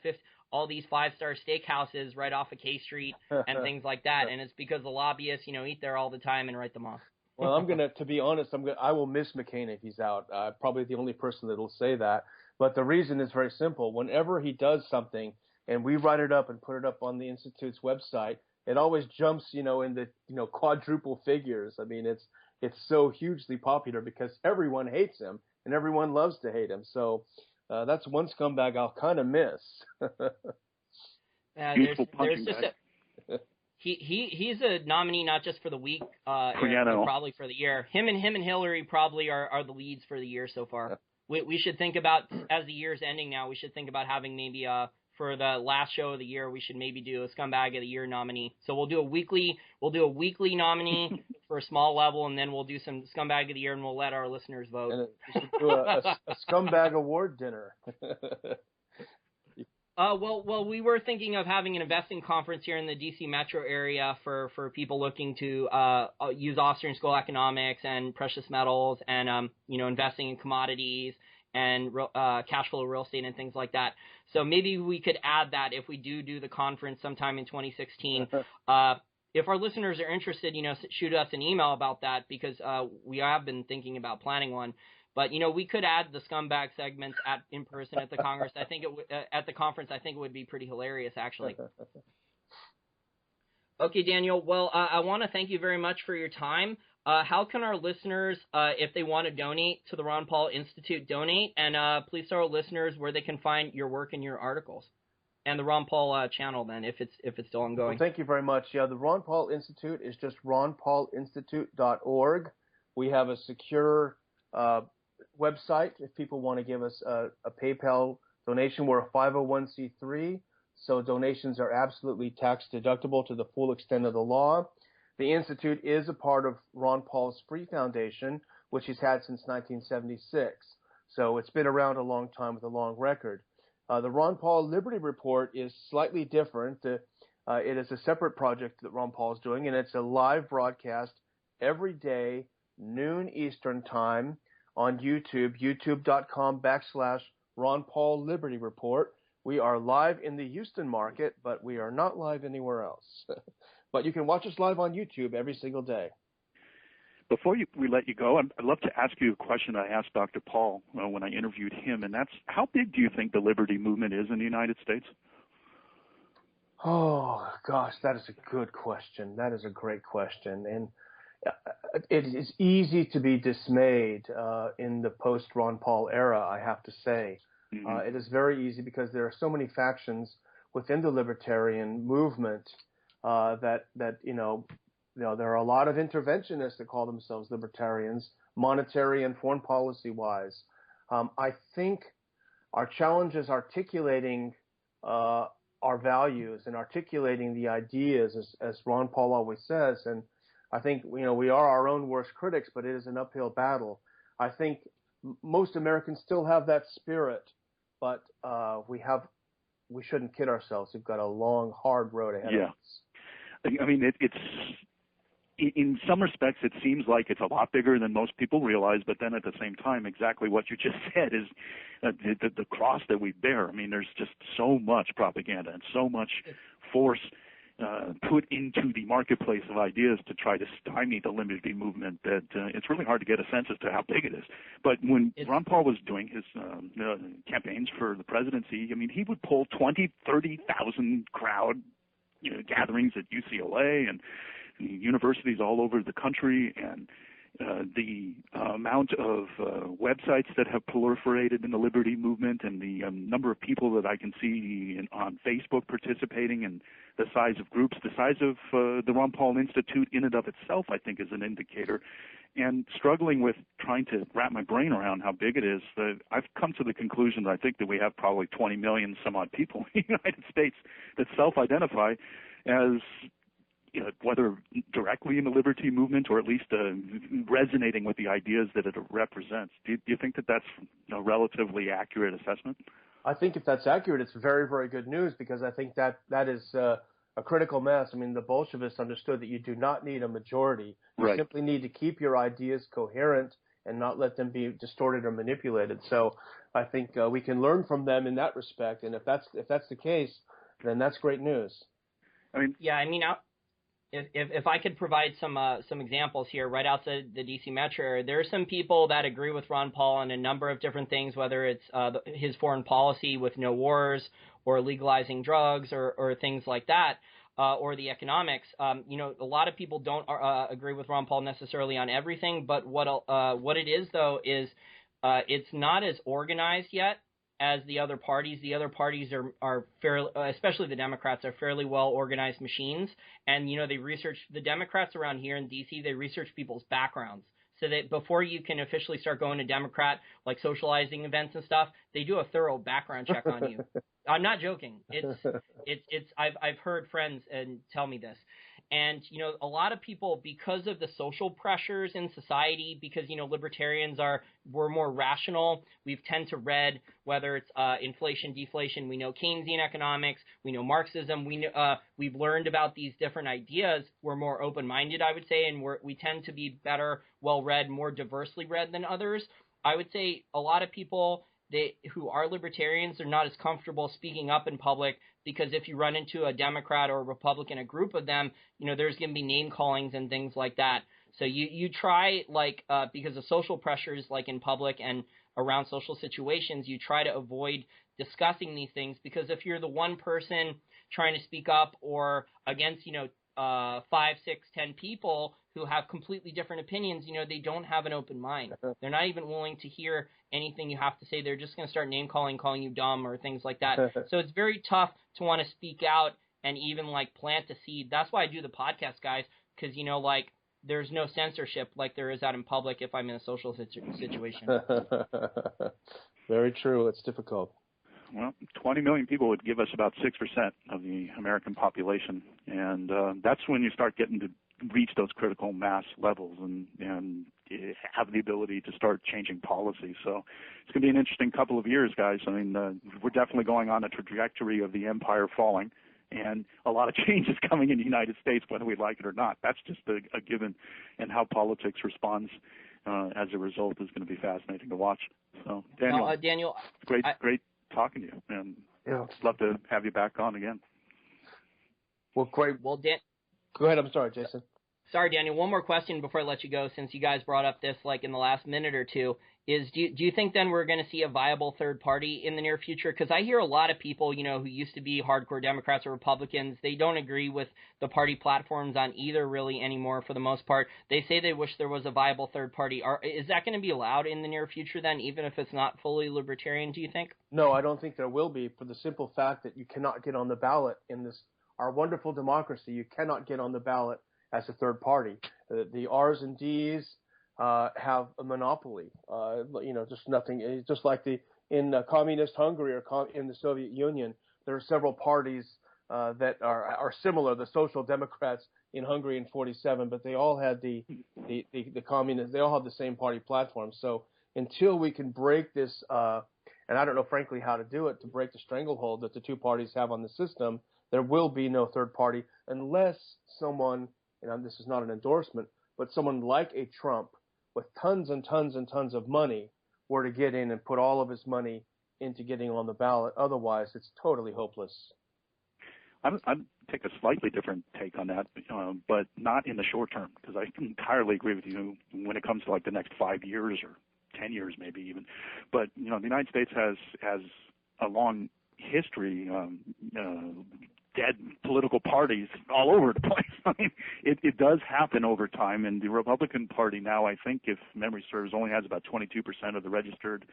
5-star steakhouses right off of K Street and things like that. And it's because the lobbyists, eat there all the time and write them off. Well, to be honest, I will miss McCain if he's out. Probably the only person that will say that. But the reason is very simple. Whenever he does something and we write it up and put it up on the Institute's website, it always jumps, in the, quadruple figures. I mean, it's so hugely popular because everyone hates him and everyone loves to hate him. So that's one scumbag I'll kind of miss. There's just he's a nominee not just for the week, but probably for the year. Him and Hillary probably are the leads for the year so far. Yeah. We should think about, as the year's ending now, we should think about having maybe for the last show of the year, we should maybe do a Scumbag of the Year nominee. So we'll do a weekly nominee for a small level, and then we'll do some Scumbag of the Year, and we'll let our listeners vote. And we should do a Scumbag Award dinner. Well, we were thinking of having an investing conference here in the D.C. metro area for people looking to use Austrian School economics and precious metals and, investing in commodities and cash flow real estate and things like that. So maybe we could add that if we do the conference sometime in 2016. If our listeners are interested, shoot us an email about that because we have been thinking about planning one. But, we could add the scumbag segments in person at the Congress. I think at the conference, I think it would be pretty hilarious, actually. Okay, Daniel. Well, I want to thank you very much for your time. How can our listeners, if they want to donate to the Ron Paul Institute, donate? And please tell our listeners where they can find your work and your articles, and the Ron Paul channel. Then, if it's still ongoing. Well, thank you very much. Yeah, the Ron Paul Institute is just ronpaulinstitute.org. We have a secure website if people want to give us a PayPal donation. We're a 501c3, so donations are absolutely tax deductible to the full extent of the law. The Institute is a part of Ron Paul's Free Foundation, which he's had since 1976. So it's been around a long time with a long record. The Ron Paul Liberty Report is slightly different. It is a separate project that Ron Paul is doing, and it's a live broadcast every day, noon Eastern time on YouTube, youtube.com/Ron Paul Liberty Report. We are live in the Houston market, but we are not live anywhere else. But you can watch us live on YouTube every single day. Before we let you go, I'd love to ask you a question I asked Dr. Paul when I interviewed him, and that's, how big do you think the liberty movement is in the United States? Oh, gosh, that is a good question. That is a great question. And it is easy to be dismayed in the post-Ron Paul era, I have to say. Mm-hmm. It is very easy because there are so many factions within the libertarian movement that there are a lot of interventionists that call themselves libertarians, monetary and foreign policy-wise. I think our challenge is articulating our values and articulating the ideas, as Ron Paul always says. And I think we are our own worst critics, but it is an uphill battle. I think most Americans still have that spirit, but we shouldn't kid ourselves. We've got a long, hard road ahead of us. I mean, it's in some respects, it seems like it's a lot bigger than most people realize, but then at the same time, exactly what you just said is the cross that we bear. I mean, there's just so much propaganda and so much force put into the marketplace of ideas to try to stymie the liberty movement that it's really hard to get a sense as to how big it is. But when Ron Paul was doing his campaigns for the presidency, I mean, he would pull 20, 30,000 crowd gatherings at UCLA and universities all over the country, and the amount of websites that have proliferated in the liberty movement, and the number of people that I can see on Facebook participating, and the size of groups, the size of the Ron Paul Institute in and of itself, I think, is an indicator. And struggling with trying to wrap my brain around how big it is, I've come to the conclusion that I think that we have probably 20 million some odd people in the United States that self-identify as, whether directly in the liberty movement or at least resonating with the ideas that it represents. Do you think that that's a relatively accurate assessment? I think if that's accurate, it's very, very good news, because I think that is a critical mass. I mean, the Bolsheviks understood that you do not need a majority. You simply need to keep your ideas coherent and not let them be distorted or manipulated. So I think we can learn from them in that respect. And if that's the case, then that's great news. If I could provide some examples here, right outside the D.C. metro area, there are some people that agree with Ron Paul on a number of different things, whether it's his foreign policy with no wars or legalizing drugs or things like that, or the economics. A lot of people don't agree with Ron Paul necessarily on everything, but what it is, though, is it's not as organized yet as the other parties. The other parties are fairly, especially the Democrats, are fairly well organized machines. And, they research, the Democrats around here in D.C., they research people's backgrounds. So that before you can officially start going to Democrat, like socializing events and stuff, they do a thorough background check on you. I'm not joking. I've heard friends tell me this. And, a lot of people, because of the social pressures in society, because, libertarians we're more rational. We tend to read, whether it's inflation, deflation. We know Keynesian economics. We know Marxism. We've learned about these different ideas. We're more open-minded, I would say, and we tend to be better, well-read, more diversely read than others. I would say a lot of people who are libertarians are not as comfortable speaking up in public, because if you run into a Democrat or a Republican, a group of them, there's going to be name callings and things like that. So you try, because of social pressures, like in public and around social situations, you try to avoid discussing these things, because if you're the one person trying to speak up or against, 5, 6, 10 people who have completely different opinions, they don't have an open mind. They're not even willing to hear anything you have to say. They're just going to start name calling you dumb or things like that. So it's very tough to want to speak out and even plant a seed. That's why I do the podcast, guys, because there's no censorship like there is out in public if I'm in a social situation. Very true. It's difficult. Well, 20 million people would give us about 6% of the American population, and that's when you start getting to reach those critical mass levels and have the ability to start changing policy. So it's going to be an interesting couple of years, guys. I mean, we're definitely going on a trajectory of the empire falling, and a lot of change is coming in the United States, whether we like it or not. That's just a given, and how politics responds as a result is going to be fascinating to watch. So, Daniel, great talking to you, and I'd love to have you back on again. Well, great. Well, go ahead. I'm sorry, Jason. Sorry, Daniel. One more question before I let you go, since you guys brought up this in the last minute or two. Do you think then we're going to see a viable third party in the near future? Because I hear a lot of people, who used to be hardcore Democrats or Republicans, they don't agree with the party platforms on either really anymore for the most part. They say they wish there was a viable third party. Is that going to be allowed in the near future then, even if it's not fully libertarian, do you think? No, I don't think there will be, for the simple fact that you cannot get on the ballot in our wonderful democracy. You cannot get on the ballot as a third party. The R's and D's have a monopoly. Just nothing. Just like in communist Hungary or in the Soviet Union, there are several parties that are similar. The Social Democrats in Hungary in '47, but they all had the communists. They all have the same party platform. So until we can break this, and I don't know, frankly, how to do it, to break the stranglehold that the two parties have on the system, there will be no third party unless someone, and this is not an endorsement, but someone like a Trump with tons and tons and tons of money were to get in and put all of his money into getting on the ballot. Otherwise, it's totally hopeless. I'd take a slightly different take on that, but not in the short term, because I entirely agree with you when it comes to the next 5 years or 10 years maybe even. But, the United States has a long history, dead political parties all over the place. I mean, it does happen over time, and the Republican Party now, I think, if memory serves, only has about 22% of the registered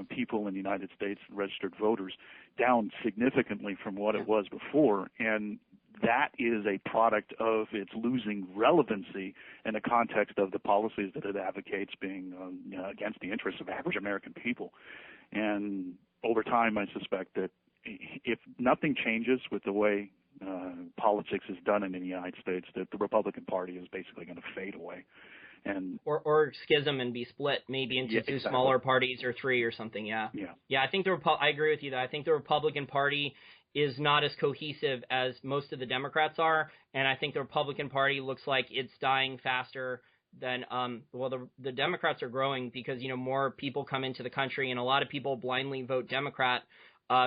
people in the United States, registered voters, down significantly from what it was before, and that is a product of its losing relevancy in the context of the policies that it advocates being against the interests of average American people. And over time, I suspect that if nothing changes with the way politics is done in the United States, that the Republican Party is basically going to fade away. And or schism and be split maybe into two smaller parties or three or something. Yeah. I think I agree with you that I think the Republican Party is not as cohesive as most of the Democrats are, and I think the Republican Party looks like it's dying faster than the Democrats are growing because more people come into the country, and a lot of people blindly vote Democrat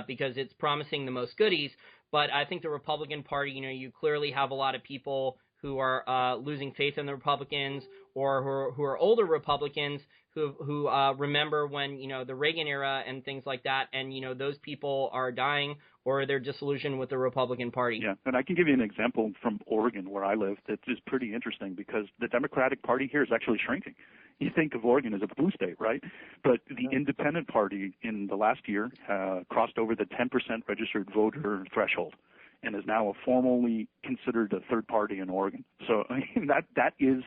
because it's promising the most goodies. But I think the Republican Party, you clearly have a lot of people who are losing faith in the Republicans, or who are older Republicans who remember when, the Reagan era and things like that, and, those people are dying or they're disillusioned with the Republican Party. Yeah, and I can give you an example from Oregon, where I live, that is pretty interesting, because the Democratic Party here is actually shrinking. You think of Oregon as a blue state, right? But the Independent Party in the last year crossed over the 10% registered voter threshold, and is now formally considered a third party in Oregon. So I mean, that is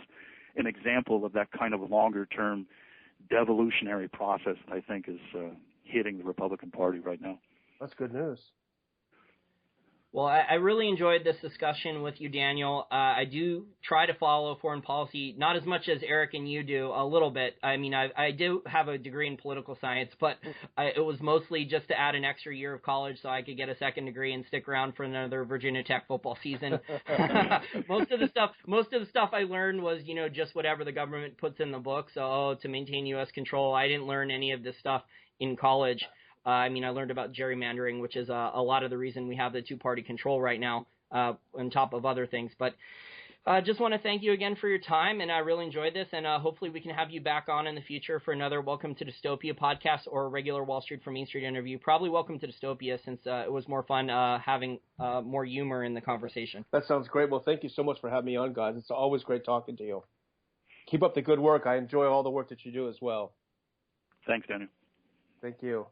an example of that kind of longer-term devolutionary process that I think is hitting the Republican Party right now. That's good news. Well, I really enjoyed this discussion with you, Daniel. I do try to follow foreign policy, not as much as Eric and you do, a little bit. I mean, I do have a degree in political science, but it was mostly just to add an extra year of college so I could get a second degree and stick around for another Virginia Tech football season. Most of the stuff I learned was, just whatever the government puts in the book. So, to maintain U.S. control, I didn't learn any of this stuff in college. I learned about gerrymandering, which is a lot of the reason we have the two-party control right now, on top of other things. But Just want to thank you again for your time, and I really enjoyed this, and hopefully we can have you back on in the future for another Welcome to Dystopia podcast or a regular Wall Street from Main Street interview. Probably Welcome to Dystopia, since it was more fun having more humor in the conversation. That sounds great. Well, thank you so much for having me on, guys. It's always great talking to you. Keep up the good work. I enjoy all the work that you do as well. Thanks, Daniel. Thank you.